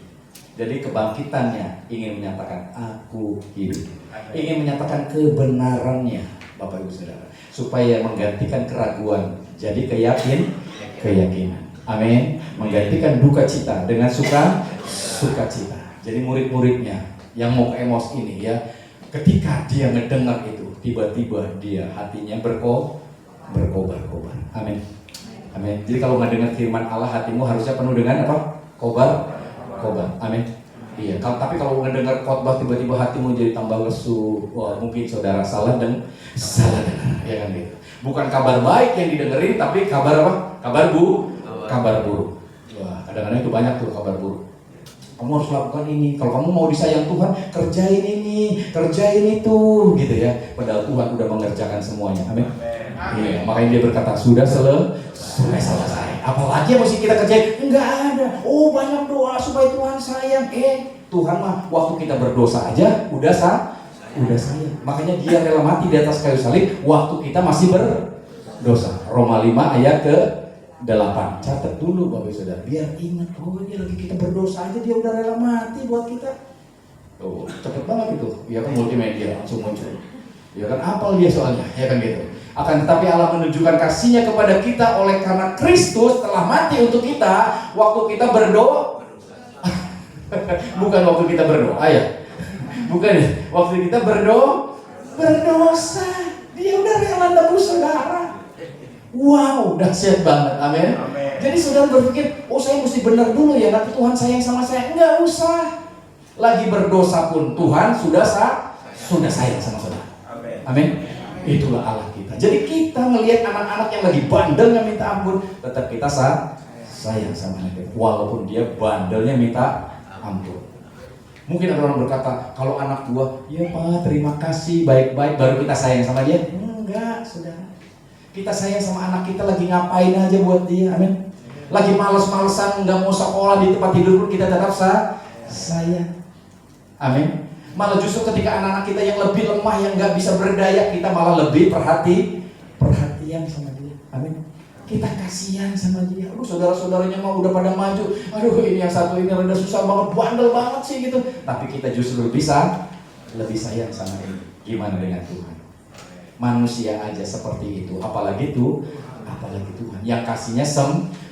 Jadi kebangkitannya ingin menyatakan aku hidup. Ingin menyatakan kebenarannya Bapak Ibu Saudara, supaya menggantikan keraguan jadi keyakinan. Amin. Menggantikan duka cita dengan sukacita. Jadi murid-muridnya yang mau ke Emos ini ya, ketika dia mendengar itu, tiba-tiba dia hatinya berkobar-kobar. Amin. Amin. Jadi kalau mendengar firman Allah, hatimu harusnya penuh dengan apa? Kobar. Amin. Iya. Tapi kalau mendengar khotbah tiba-tiba hatimu jadi tambah lesu, wah mungkin saudara salah dengar, ya kan gitu. Bukan kabar baik yang didengerin, tapi kabar apa? Kabar buruk. Wah, kadang-kadang itu banyak tuh kabar buruk. Kamu harus lakukan ini. Kalau kamu mau disayang Tuhan, kerjain ini, kerjain itu, gitu ya. Padahal Tuhan udah mengerjakan semuanya. Amin. Iya, makanya dia berkata sudah selesai. Apalagi yang mesti kita kerjain? Enggak ada. Oh, banyak doa supaya Tuhan sayang. Tuhan mah waktu kita berdosa aja udah sayang. Makanya dia rela mati di atas kayu salib waktu kita masih berdosa. Roma 5 ayat ke-8. Catat dulu Bapak Saudara, biar ingat, oh ini lagi kita berdosa aja dia udah rela mati buat kita. Oh, cepet banget itu. Ya kan multimedia langsung muncul. Ya kan apal dia soalnya, ya kan gitu. Akan tetapi Allah menunjukkan kasih-Nya kepada kita oleh karena Kristus telah mati untuk kita waktu kita berdoa. Bukan waktu kita berdoa ya. Bukan ya, waktu kita berdosa. Dia udah rela nebus saudara. Wow, dahsyat banget. Amin. Jadi saudara berpikir, oh saya mesti benar dulu ya, nanti Tuhan sayang sama saya. Enggak usah. Lagi berdosa pun Tuhan sudah sayang sama saudara. Amin. Itulah Allah kita. Jadi kita ngelihat anak-anak yang lagi bandel yang minta ampun, tetap kita sayang sama mereka, walaupun dia bandelnya minta ampun. Mungkin ada orang berkata, kalau anak gua, ya Pak, terima kasih, baik-baik, baru kita sayang sama dia. Enggak, saudara. Kita sayang sama anak kita lagi ngapain aja buat dia, amin. Lagi males-malesan, nggak mau sekolah di tempat tidur pun kita tetap sayang, amin. Malah justru ketika anak-anak kita yang lebih lemah, yang nggak bisa berdaya, kita malah lebih perhatian sama dia, amin. Kita kasihan sama dia. Aduh, saudara-saudaranya mah udah pada maju. Aduh, ini yang satu ini rada susah banget, bandel banget sih gitu. Tapi kita justru lebih sayang sama ini. Gimana dengan Tuhan? Manusia aja seperti itu, apalagi Tuhan yang kasihnya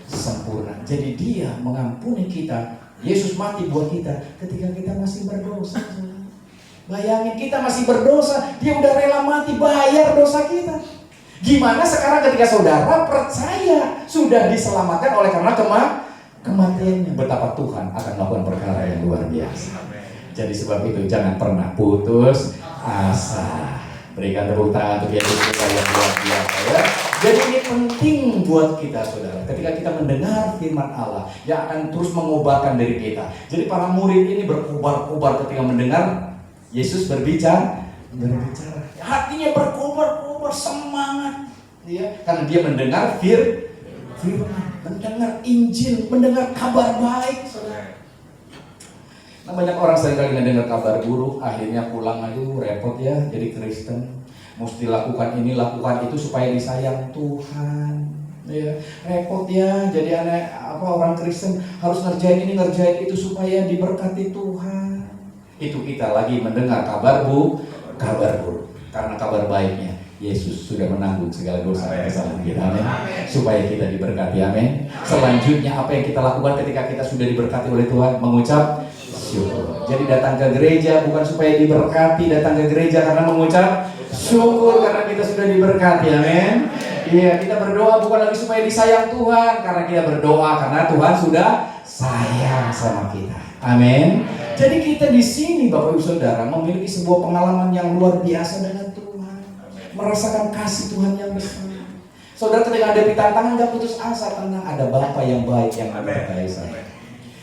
sempurna. Jadi dia mengampuni kita. Yesus mati buat kita ketika kita masih berdosa. Bayangin, kita masih berdosa, dia udah rela mati bayar dosa kita. Gimana sekarang ketika saudara percaya sudah diselamatkan oleh karena kematiannya? Betapa Tuhan akan melakukan perkara yang luar biasa. Jadi sebab itu jangan pernah putus asa. Berikan tepuk tangan untuk Yesus kita yang luar biasa ya. Jadi ini penting buat kita saudara. Ketika kita mendengar firman Allah yang akan terus mengobarkan diri kita. Jadi para murid ini berkobar-kobar ketika mendengar Yesus berbicara. Hatinya berkobar-kobar, semangat ya, karena dia mendengar firman, mendengar Injil, mendengar kabar baik saudara. Nah, banyak orang seringkali mendengar kabar buruk, akhirnya pulang aduh repot ya jadi Kristen. Mesti lakukan ini, lakukan itu supaya disayang Tuhan. Ya, repot ya jadi orang Kristen harus ngerjain ini, ngerjain itu supaya diberkati Tuhan. Itu kita lagi mendengar kabar buruk. Karena kabar baiknya Yesus sudah menanggung segala dosa dan kesalahan kita, amin. Supaya kita diberkati, amin. Selanjutnya apa yang kita lakukan ketika kita sudah diberkati oleh Tuhan? Mengucap syukur. Jadi datang ke gereja bukan supaya diberkati, datang ke gereja karena mengucap syukur karena kita sudah diberkati, amin. Iya, kita berdoa bukan lagi supaya disayang Tuhan, karena kita berdoa karena Tuhan sudah sayang sama kita, amin. Jadi kita di sini Bapak Ibu Saudara memiliki sebuah pengalaman yang luar biasa dengan Tuhan, merasakan kasih Tuhan yang besar. Saudara ketika ada tantangan gak putus asa, tenang, ada Bapa yang baik yang memberkati saya.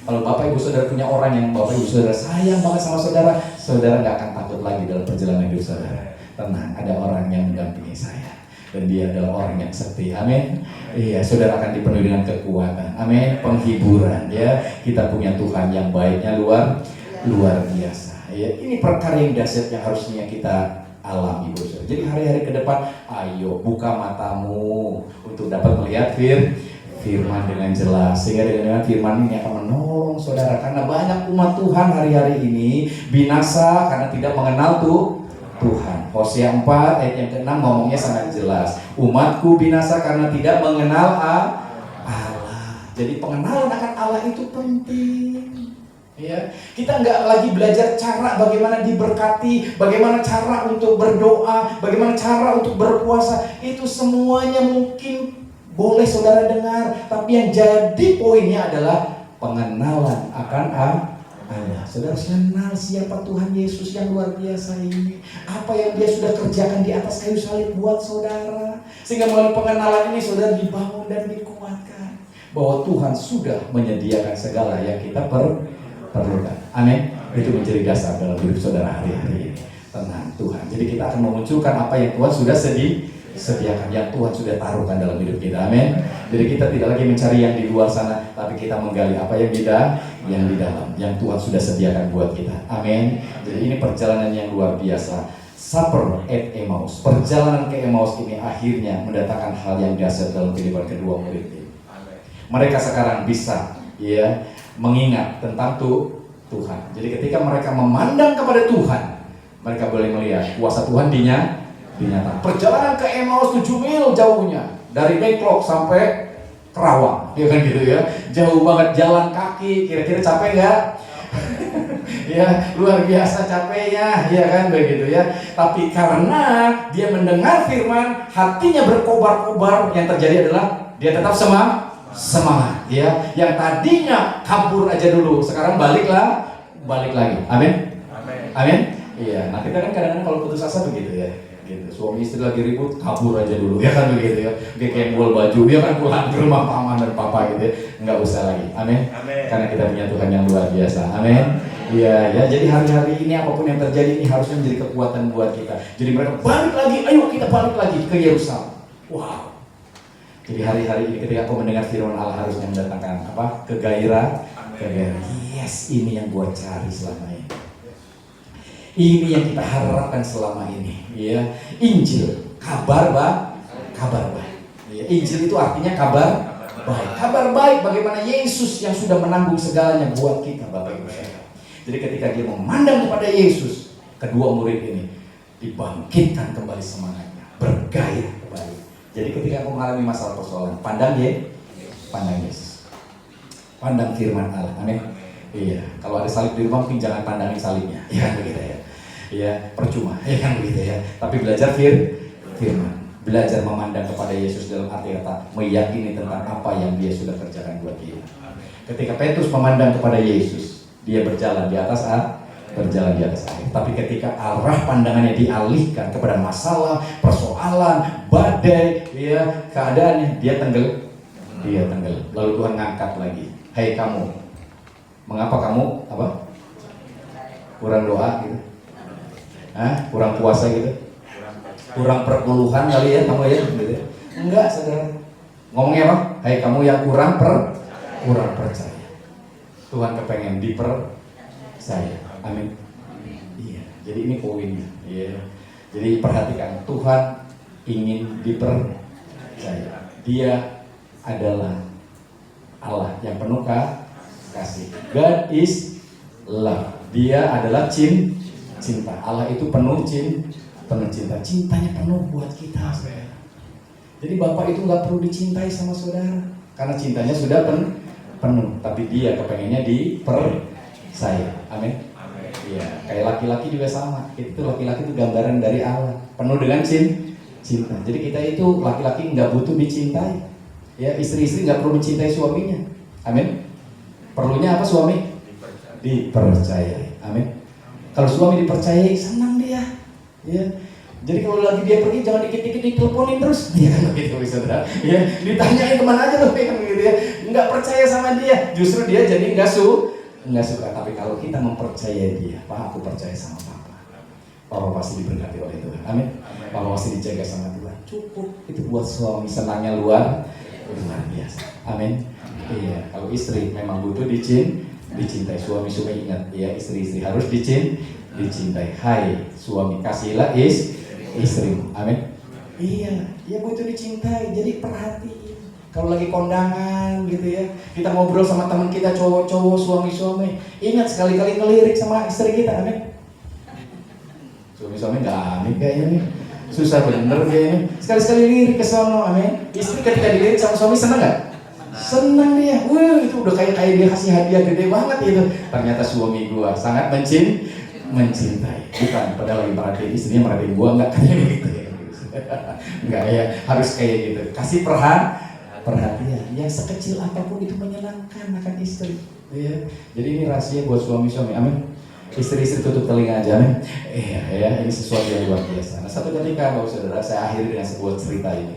Kalau Bapak Ibu Saudara punya orang yang Bapak Ibu Saudara sayang banget sama saudara, saudara gak akan takut lagi dalam perjalanan hidup saudara. Tenang, ada orang yang mendampingi saya dan dia adalah orang yang setia, amin. Iya, saudara akan dipenuhi dengan kekuatan, amin, penghiburan ya. Kita punya Tuhan yang baiknya luar biasa ya. Ini perkara yang dahsyat yang harusnya kita alami Bos. Jadi hari-hari ke depan ayo buka matamu untuk dapat melihat firman dengan jelas, sehingga dengan firman ini akan menolong saudara. Karena banyak umat Tuhan hari-hari ini binasa karena tidak mengenal Tuhan. Hosea 4 ayat yang ke-6 ngomongnya sangat jelas. Umatku binasa karena tidak mengenal Allah. Jadi pengenalan akan Allah itu penting. Ya, kita nggak lagi belajar cara bagaimana diberkati, bagaimana cara untuk berdoa, bagaimana cara untuk berpuasa. Itu semuanya mungkin boleh saudara dengar, tapi yang jadi poinnya adalah pengenalan akan Allah. Saudara kenal siapa Tuhan Yesus yang luar biasa ini, apa yang dia sudah kerjakan di atas kayu salib buat saudara, sehingga melalui pengenalan ini saudara dibangun dan dikuatkan bahwa Tuhan sudah menyediakan segala yang kita perlukan. Amin. Itu menjadi dasar dalam hidup saudara hari-hari ini. Tenang Tuhan. Jadi kita akan memunculkan apa yang Tuhan sudah sediakan, yang Tuhan sudah taruhkan dalam hidup kita. Amin. Jadi kita tidak lagi mencari yang di luar sana, tapi kita menggali apa yang di dalam, yang Tuhan sudah sediakan buat kita. Amin. Jadi ini perjalanan yang luar biasa. Supper at Emmaus. Perjalanan ke Emmaus ini akhirnya mendatangkan hal yang dahsyat dalam kehidupan kedua murid ini. Mereka sekarang bisa mengingat tentang Tuhan. Jadi ketika mereka memandang kepada Tuhan, mereka boleh melihat kuasa Tuhan dinyatakan. Perjalanan ke Emmaus 7 mil jauhnya, dari Bangkok sampai Kerawang, ya kan gitu ya. Jauh banget, jalan kaki, kira-kira capek nggak? Ya, luar biasa capeknya, ya kan begitu ya. Tapi karena dia mendengar firman, hatinya berkobar-kobar, yang terjadi adalah dia tetap semangat ya. Yang tadinya kabur aja dulu, sekarang balik lagi. Amin. Iya. Nah kita kan kadang-kadang kalau putus asa begitu ya, gitu. Suami istri lagi ribut, kabur aja dulu, ya kan begitu ya. Kayak bual baju, dia kan pulang ke rumah paman dan papa gitu ya. Nggak usah lagi. Amin. Karena kita punya Tuhan yang luar biasa. Amin. Iya ya. Jadi hari-hari ini apapun yang terjadi ini harusnya menjadi kekuatan buat kita. Jadi mereka balik lagi, ayo kita balik lagi ke Yerusalem. Wow. Jadi hari-hari ini ketika aku mendengar firman Allah harusnya mendatangkan apa? Kegairah. Yes, ini yang gua cari selama ini. Ini yang kita harapkan selama ini, ya. Injil, kabar baik. Ya, Injil itu artinya kabar baik. Kabar baik bagaimana Yesus yang sudah menanggung segalanya buat kita, Bapak Ibu Saudara. Jadi ketika dia memandang kepada Yesus, kedua murid ini dibangkitkan kembali semangatnya, bergairah kembali. Jadi ketika aku mengalami masalah persoalan, pandang Yesus, pandang firman Allah. Amin. Iya, kalau ada salib di rumah mungkin jangan pandangin salibnya, ya kan begitu ya. Iya, percuma, ya kan begitu ya. Tapi belajar firman, belajar memandang kepada Yesus dalam arti kata meyakini tentang apa yang dia sudah kerjakan buat kita. Ketika Petrus memandang kepada Yesus, dia berjalan di atas air. Tapi ketika arah pandangannya dialihkan kepada masalah, persoalan, badai, ya keadaannya, dia tenggelam. Lalu Tuhan ngangkat lagi. Hai kamu, mengapa kamu kurang doa gitu? Kurang puasa gitu? Kurang perpuluhan kali ya kamu ya? Gitu. Enggak, saudara. Ngomongnya apa? Hai kamu yang kurang percaya. Tuhan kepengen dipercaya. Amin. Iya. Jadi ini poinnya. Iya. Jadi perhatikan, Tuhan ingin dipercaya. Dia adalah Allah yang penuh kasih. God is love. Dia adalah cinta. Allah itu penuh cinta. Cintanya penuh buat kita, saudara. Jadi Bapak itu nggak perlu dicintai sama saudara, karena cintanya sudah penuh. Tapi dia kepengennya dipercaya. Amin. Iya. Kayak laki-laki juga sama. Itu laki-laki itu gambaran dari Allah, penuh dengan cinta. Jadi kita itu laki-laki nggak butuh dicintai. Ya, istri-istri nggak perlu mencintai suaminya. Amin. Perlunya apa suami? Dipercayai. Amin. Kalau suami dipercayai, senang dia. Ya. Jadi kalau lagi dia pergi jangan dikit-dikit diteleponin terus. Ya kan begitu saudara. Ya, ditanyain kemana aja loh kan gitu ya. Nggak percaya sama dia, justru dia jadi nggak suka. Tapi kalau kita mempercayai dia, Pak, aku percaya sama Papa pasti diberkati oleh Tuhan. Amin. Papa pasti dijaga sama Tuhan. Cukup itu buat suami, senangnya luar biasa. Amin. Iya, kalau istri memang butuh dicintai. Suami ingat ya, istri harus dicintai. Hai suami, kasihilah istrimu. Amin. Iya, dia butuh dicintai. Jadi perhatiin. Kalau lagi kondangan gitu ya, kita ngobrol sama teman kita cowok-cowok, suami, ingat sekali-kali ngelirik sama istri kita. Amin. Suami nggak amin kayaknya nih. Susah bener kayaknya. Sekali-sekali lirik ke sono. Amin. Istri ketika dilirik sama suami senang nggak? Senang dia. Wah, itu udah kayak dia kasih hadiah gede banget itu. Ternyata suami gua sangat mencintai. Bukan, padahal lagi perhatiin istrinya merhatiin gua nggak kayak gitu ya. Nggak ya, harus kayak gitu. Kasih perhatian. Yang sekecil apapun itu menyenangkan akan istri. Ya. Jadi ini rahasia buat suami-suami. Amin. Istri-istri tutup telinga aja, amin. Ya, ini sesuatu yang luar biasa. Nah, satu ketika, Bapak Saudara, saya akhiri dengan sebuah cerita ini.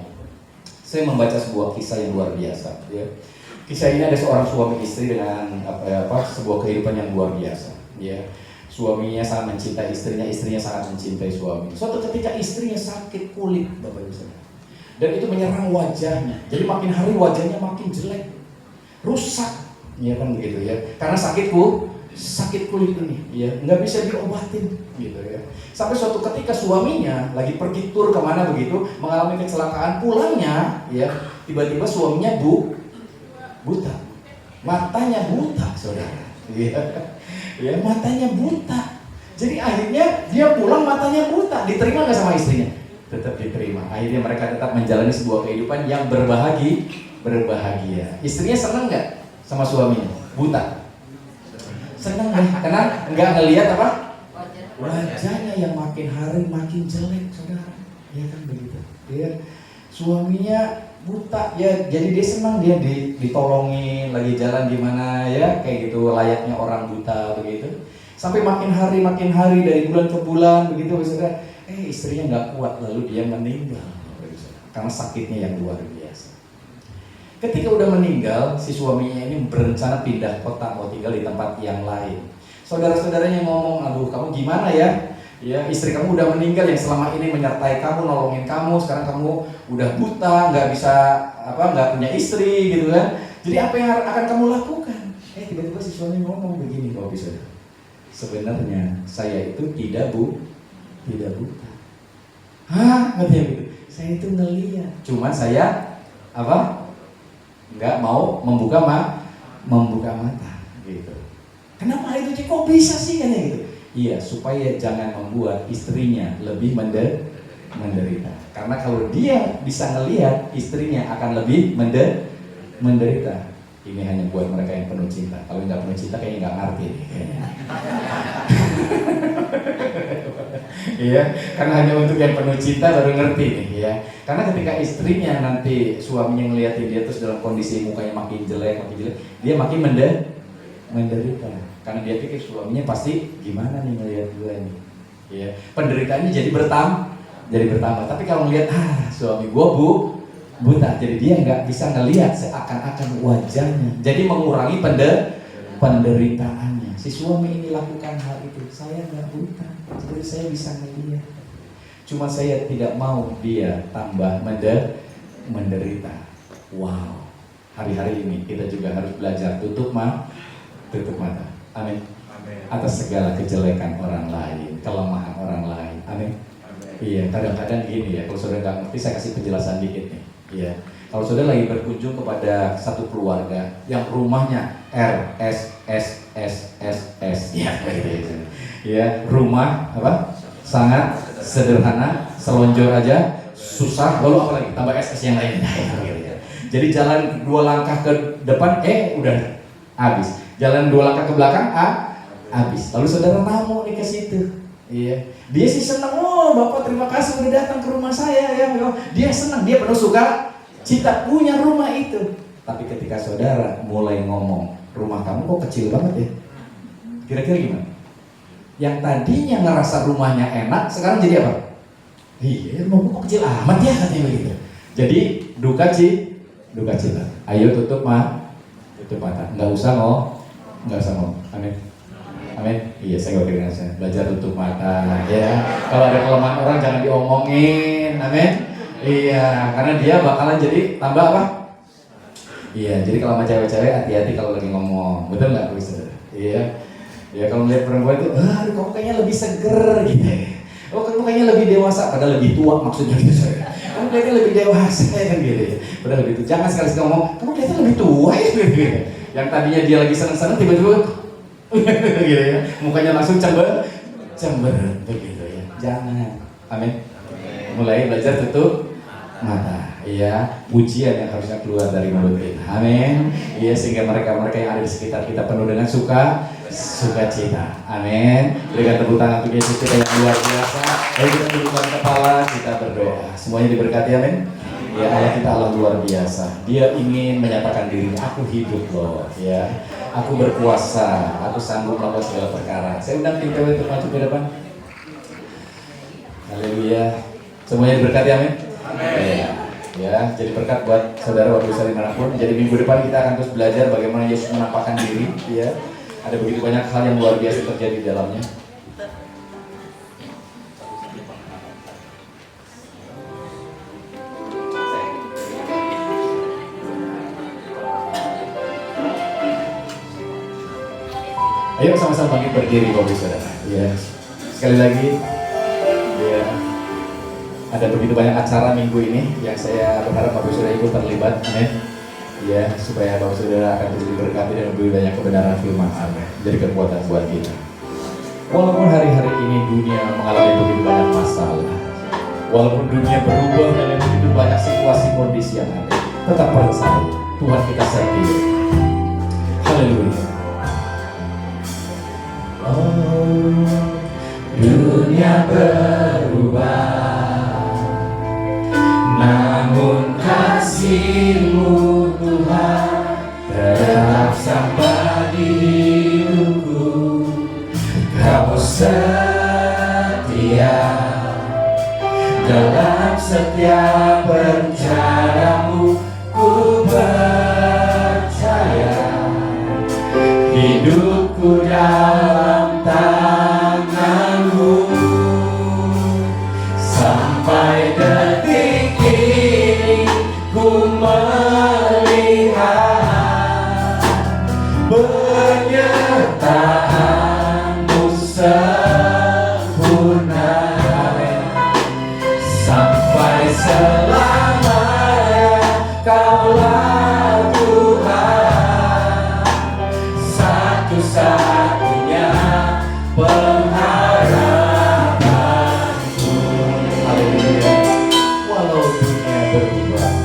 Saya membaca sebuah kisah yang luar biasa. Ya. Kisah ini ada seorang suami istri dengan sebuah kehidupan yang luar biasa. Ya. Suaminya sangat mencintai istrinya sangat mencintai suami. Suatu ketika istrinya sakit kulit, Bapak Ibu Saudara. Dan itu menyerang wajahnya. Jadi makin hari wajahnya makin jelek, rusak, ya kan begitu ya. Karena sakit kulit ini, ya nggak bisa diobatin, gitu ya. Sampai suatu ketika suaminya lagi pergi tur kemana begitu, mengalami kecelakaan, pulangnya, ya tiba-tiba suaminya buta, matanya buta, saudara. Ya, matanya buta. Jadi akhirnya dia pulang matanya buta. Diterima nggak sama istrinya? Tetap diterima. Akhirnya mereka tetap menjalani sebuah kehidupan yang berbahagia. Istrinya senang nggak sama suaminya? Buta. Senang karena nggak ngelihat apa? Wajahnya yang makin hari makin jelek, saudara. Ya kan begitu. Ya, suaminya buta, ya jadi dia senang, dia ditolongin lagi jalan gimana ya, kayak gitu layaknya orang buta begitu. Sampai makin hari dari bulan ke bulan begitu, saudara. Istrinya nggak kuat, lalu dia meninggal karena sakitnya yang luar biasa. Ketika udah meninggal, si suaminya ini berencana pindah kota, mau tinggal di tempat yang lain. Saudara-saudaranya ngomong, aduh kamu gimana ya? Ya istri kamu udah meninggal yang selama ini menyertai kamu, nolongin kamu, sekarang kamu udah buta, nggak bisa nggak punya istri gitu kan. Jadi apa yang akan kamu lakukan? Tiba-tiba si suami ngomong begini, Bapak bisa. Sebenarnya saya itu tidak buta. Hah? Katanya gitu. Saya itu ngelihat, cuman saya apa? Enggak mau membuka mata gitu. Kenapa itu Cik? Kok bisa sih kan gitu? Iya, supaya jangan membuat istrinya lebih menderita. Karena kalau dia bisa ngelihat istrinya akan lebih menderita. Ini hanya buat mereka yang penuh cinta. Kalau nggak penuh cinta kayaknya nggak ngerti nih, kayaknya. Iya, karena hanya untuk yang penuh cinta baru ngerti nih, ya. Karena ketika istrinya nanti suaminya ngeliatin dia terus dalam kondisi mukanya makin jelek, dia makin menderita. Karena dia pikir suaminya pasti gimana nih ngeliat gue nih, ya. Penderitaannya jadi bertambah. Tapi kalau ngeliat suami gue buta, jadi dia nggak bisa ngelihat seakan-akan wajahnya, jadi mengurangi penderitaannya. Si suami ini lakukan hal itu, saya nggak buta, jadi saya bisa ngelihat. Cuma saya tidak mau dia tambah menderita. Wow, hari-hari ini kita juga harus belajar tutup mata. Amin. Atas segala kejelekan orang lain, kelemahan orang lain. Amin. Iya, kadang-kadang gini ya, kalau saudara nggak ngerti saya kasih penjelasan dikit nih. Iya, kalau saudara lagi berkunjung kepada satu keluarga yang rumahnya RSSSSS, ya, gitu. Ya, rumah apa? Sangat sederhana, selonjor aja, susah, lalu apa lagi? Tambah SS yang lain. Jadi jalan 2 langkah ke depan, udah habis. Jalan 2 langkah ke belakang, habis. Lalu saudara namu nih ke situ. Iya, dia sih senang. Oh, Bapak terima kasih udah datang ke rumah saya ya. Dia senang, dia penuh suka cita punya rumah itu. Tapi ketika saudara mulai ngomong, rumah kamu kok kecil banget ya? Kira-kira gimana? Yang tadinya ngerasa rumahnya enak, sekarang jadi apa? Iya, rumahmu kok kecil amat ya, katanya begitu. Jadi duka cita. Ayo tutup mata. Nggak usah ngomong. Amin. Amin. Iya, saya gak kira belajar tutup mata ya. Kalau ada kelemahan orang jangan diomongin. Amin. Iya, karena dia bakalan jadi tambah apa? Iya, jadi kalau sama cewek-cewek hati-hati kalau lagi ngomong. Betul nggak, Bu? Iya. Ya kalau melihat perempuan itu, aduh kamu kayaknya lebih seger gitu. Oh, kamu kayaknya lebih dewasa, padahal lebih tua maksudnya gitu. Kamu kayaknya lebih dewasa kan gitu. Padahal lebih tua. Jangan sekali-sekali ngomong, kamu kayaknya lebih tua ya gitu. Yang tadinya dia lagi seneng-seneng tiba-tiba gitu ya, mukanya langsung cember begitu ya. Jangan. Amin. Mulai belajar tutup mata. Iya, pujian yang harusnya keluar dari mulut kita. Amin. Iya, sehingga mereka yang ada di sekitar kita penuh dengan sukacita. Amin. Berikan tepuk tangan untuk Yesus kita yang luar biasa. Ayo kita tundukkan kepala, kita berdoa. Semuanya diberkati, amin. Ya, Allah kita Allah luar biasa. Dia ingin menyatakan dirinya, aku hidup loh, ya. Aku berkuasa, aku sanggup melakukan segala perkara. Saya undang tim PW untuk maju ke depan. Haleluya. Semuanya diberkati, amin. Amin. Ya, jadi berkat buat saudara waktu besar dimanapun. Jadi minggu depan kita akan terus belajar bagaimana Yesus menampakkan diri. Ya, ada begitu banyak hal yang luar biasa terjadi di dalamnya. Ayo sama-sama bangkit berdiri Bapak Saudara. Ya. Sekali lagi, ya. Ada begitu banyak acara minggu ini yang saya berharap Bapak Saudara ikut terlibat, amin. Ya, supaya Bapak Saudara akan terus diberkati dan lebih banyak kebenaran firman, amin. Jadi kekuatan buat kita. Walaupun hari-hari ini dunia mengalami begitu banyak masalah, walaupun dunia berubah dengan begitu banyak situasi kondisi yang ada, tetap percaya Tuhan kita setia. Haleluya. Oh, dunia berubah, namun kasih-Mu Tuhan tetap sampai di hidupku. Kau setia dalam setiap rencanamu, ku percaya hidupku dalam tangan-Mu. Sampai detik ini ku melihat penyertaan-Mu sempurna. Sampai selamanya Kau satu-satunya pengharapanku. Haleluya. Walau dunia berubah,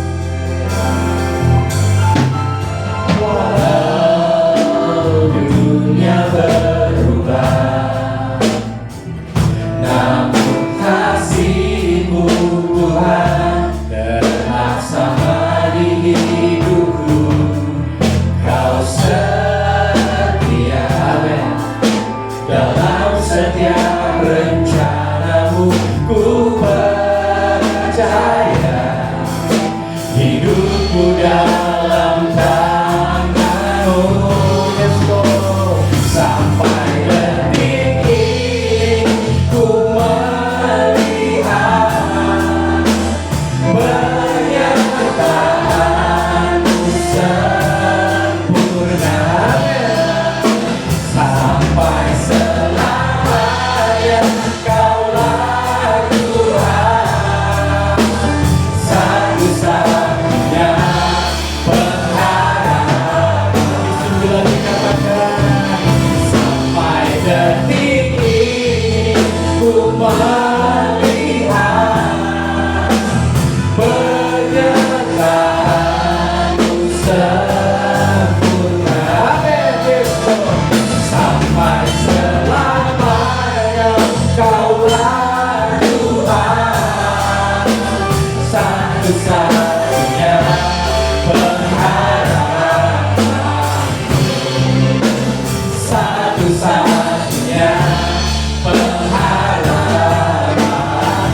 Walau dunia berubah, namun kasih-Mu Tuhan tetap sama di hidupku. Kau setia, amin, dalam setiap rencana-Mu. Ku percaya hidupku dalam tangan-Mu. Yes, Lord. Sampai detik ini ku melihat penyertaan-Mu sempurna. Sampai selamanya Kaulah Tuhan, satu-satunya pengharapan. Itulah dikatakan, sampai detik ini ku melihat penyertaan-Mu sempurna. Amin, Yesus. Sampai selamanya Kaulah Tuhan, satu-satunya pengharapan, satu-satunya pengharapan,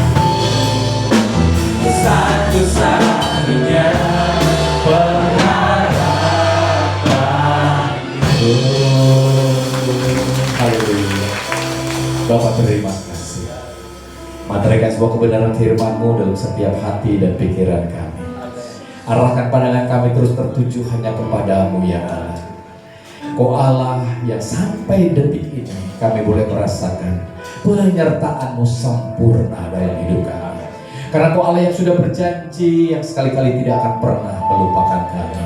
satu-satunya pengharapan. haleluya. Bapak terima kasih. Materaikan sebuah kebenaran firman-Mu dalam setiap hati dan pikiran kami. Arahkan pandangan kami terus tertuju hanya kepada-Mu ya Allah. Kau Allah yang sampai detik ini kami boleh merasakan penyertaan-Mu sempurna dalam hidup kami. Karena Kau Allah yang sudah berjanji yang sekali-kali tidak akan pernah melupakan kami.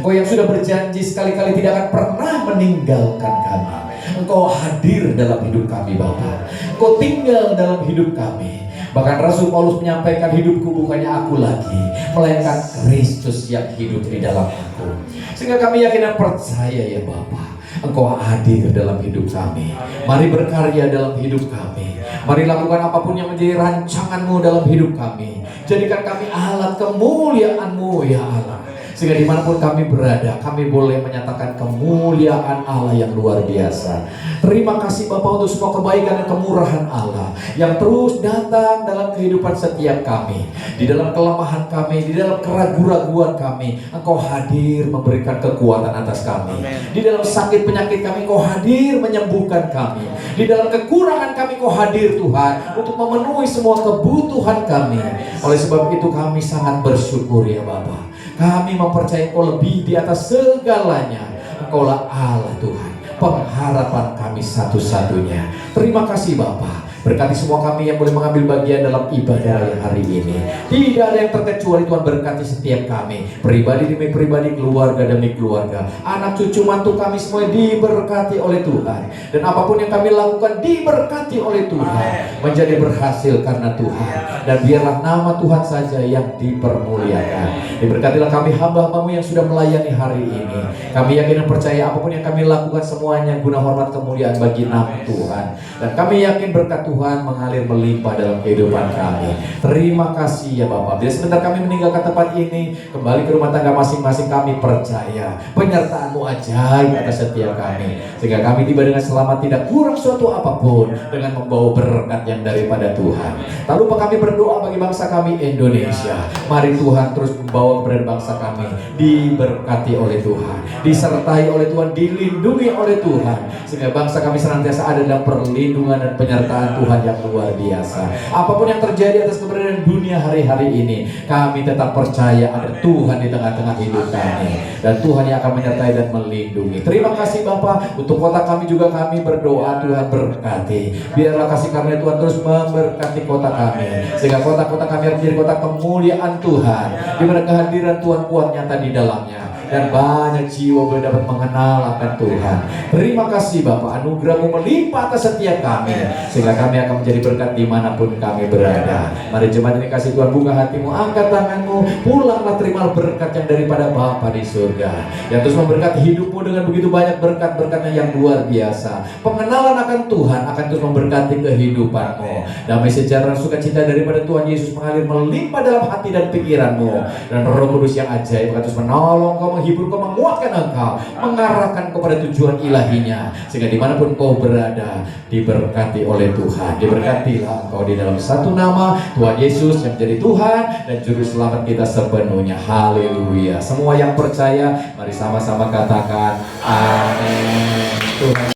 Engkau yang sudah berjanji sekali-kali tidak akan pernah meninggalkan kami. Engkau hadir dalam hidup kami Bapa. Engkau tinggal dalam hidup kami. Bahkan Rasul Paulus menyampaikan, hidupku bukannya aku lagi, melainkan Kristus yang hidup di dalam aku. Sehingga kami yakin dan percaya ya Bapa, Engkau hadir dalam hidup kami. Mari berkarya dalam hidup kami. Mari lakukan apapun yang menjadi rancangan-Mu dalam hidup kami. Jadikan kami alat kemuliaan-Mu ya Allah. Sehingga dimanapun kami berada, kami boleh menyatakan kemuliaan Allah yang luar biasa. Terima kasih Bapa untuk semua kebaikan dan kemurahan Allah yang terus datang dalam kehidupan setiap kami. Di dalam kelemahan kami, di dalam keraguan-raguan kami, Engkau hadir memberikan kekuatan atas kami. Di dalam sakit penyakit kami, Engkau hadir menyembuhkan kami. Di dalam kekurangan kami, Engkau hadir Tuhan untuk memenuhi semua kebutuhan kami. Oleh sebab itu kami sangat bersyukur ya Bapa. Kami mempercayai Engkau lebih di atas segalanya. Engkaulah Allah Tuhan, pengharapan kami satu-satunya. Terima kasih Bapa. Berkati semua kami yang boleh mengambil bagian dalam ibadah hari ini. Tidak ada yang terkecuali Tuhan, berkati setiap kami, pribadi demi pribadi, keluarga demi keluarga, anak cucu mantu kami semua diberkati oleh Tuhan. Dan apapun yang kami lakukan diberkati oleh Tuhan, menjadi berhasil karena Tuhan. Dan biarlah nama Tuhan saja yang dipermuliakan. Diberkatilah kami hamba-Hamba-Mu yang sudah melayani hari ini. Kami yakin dan percaya apapun yang kami lakukan semuanya guna hormat kemuliaan bagi nama Tuhan. Dan kami yakin berkat Tuhan mengalir melimpah dalam kehidupan kami. Terima kasih ya Bapak. Bila sebentar kami meninggalkan tempat ini, kembali ke rumah tangga masing-masing, kami percaya penyertaan-Mu ajaib atas setiap kami. Sehingga kami tiba dengan selamat, tidak kurang suatu apapun, dengan membawa berkat yang daripada Tuhan. Tak lupa kami berdoa bagi bangsa kami Indonesia. Mari Tuhan terus membawa kepada bangsa kami diberkati oleh Tuhan, disertai oleh Tuhan, dilindungi oleh Tuhan. Sehingga bangsa kami senantiasa ada dalam perlindungan dan penyertaan Tuhan yang luar biasa. Apapun yang terjadi atas keberadaan dunia hari-hari ini, kami tetap percaya ada Tuhan di tengah-tengah hidup kami, dan Tuhan yang akan menyertai dan melindungi. Terima kasih Bapa. Untuk kota kami juga kami berdoa, Tuhan berkati. Biarlah kasih karunia Tuhan terus memberkati kota kami, sehingga kota-kota kami menjadi kota kemuliaan Tuhan, di mana kehadiran Tuhan kuat nyata di dalamnya. dan banyak jiwa boleh dapat mengenal akan Tuhan. Terima kasih Bapak, anugerah-Mu melimpah atas setiap kami, sehingga kami akan menjadi berkat dimanapun kami berada. Mari jemaat ini kasih Tuhan, buka hatimu, angkat tanganmu, pulanglah terima berkat yang daripada Bapa di surga, yang terus memberkati hidupmu dengan begitu banyak berkat-berkatnya yang luar biasa. Pengenalan akan Tuhan akan terus memberkati kehidupanmu. Damai sejahtera sukacita daripada Tuhan Yesus mengalir melimpah dalam hati dan pikiranmu, dan Roh Kudus yang ajaib akan terus menolong kau, menghibur kau, menguatkan engkau, mengarahkan kepada tujuan ilahinya, sehingga dimanapun kau berada diberkati oleh Tuhan. Diberkatilah engkau di dalam satu nama Tuhan Yesus yang menjadi Tuhan dan Juru Selamat kita sepenuhnya. Haleluya. Semua yang percaya, mari sama-sama katakan amin. Tuhan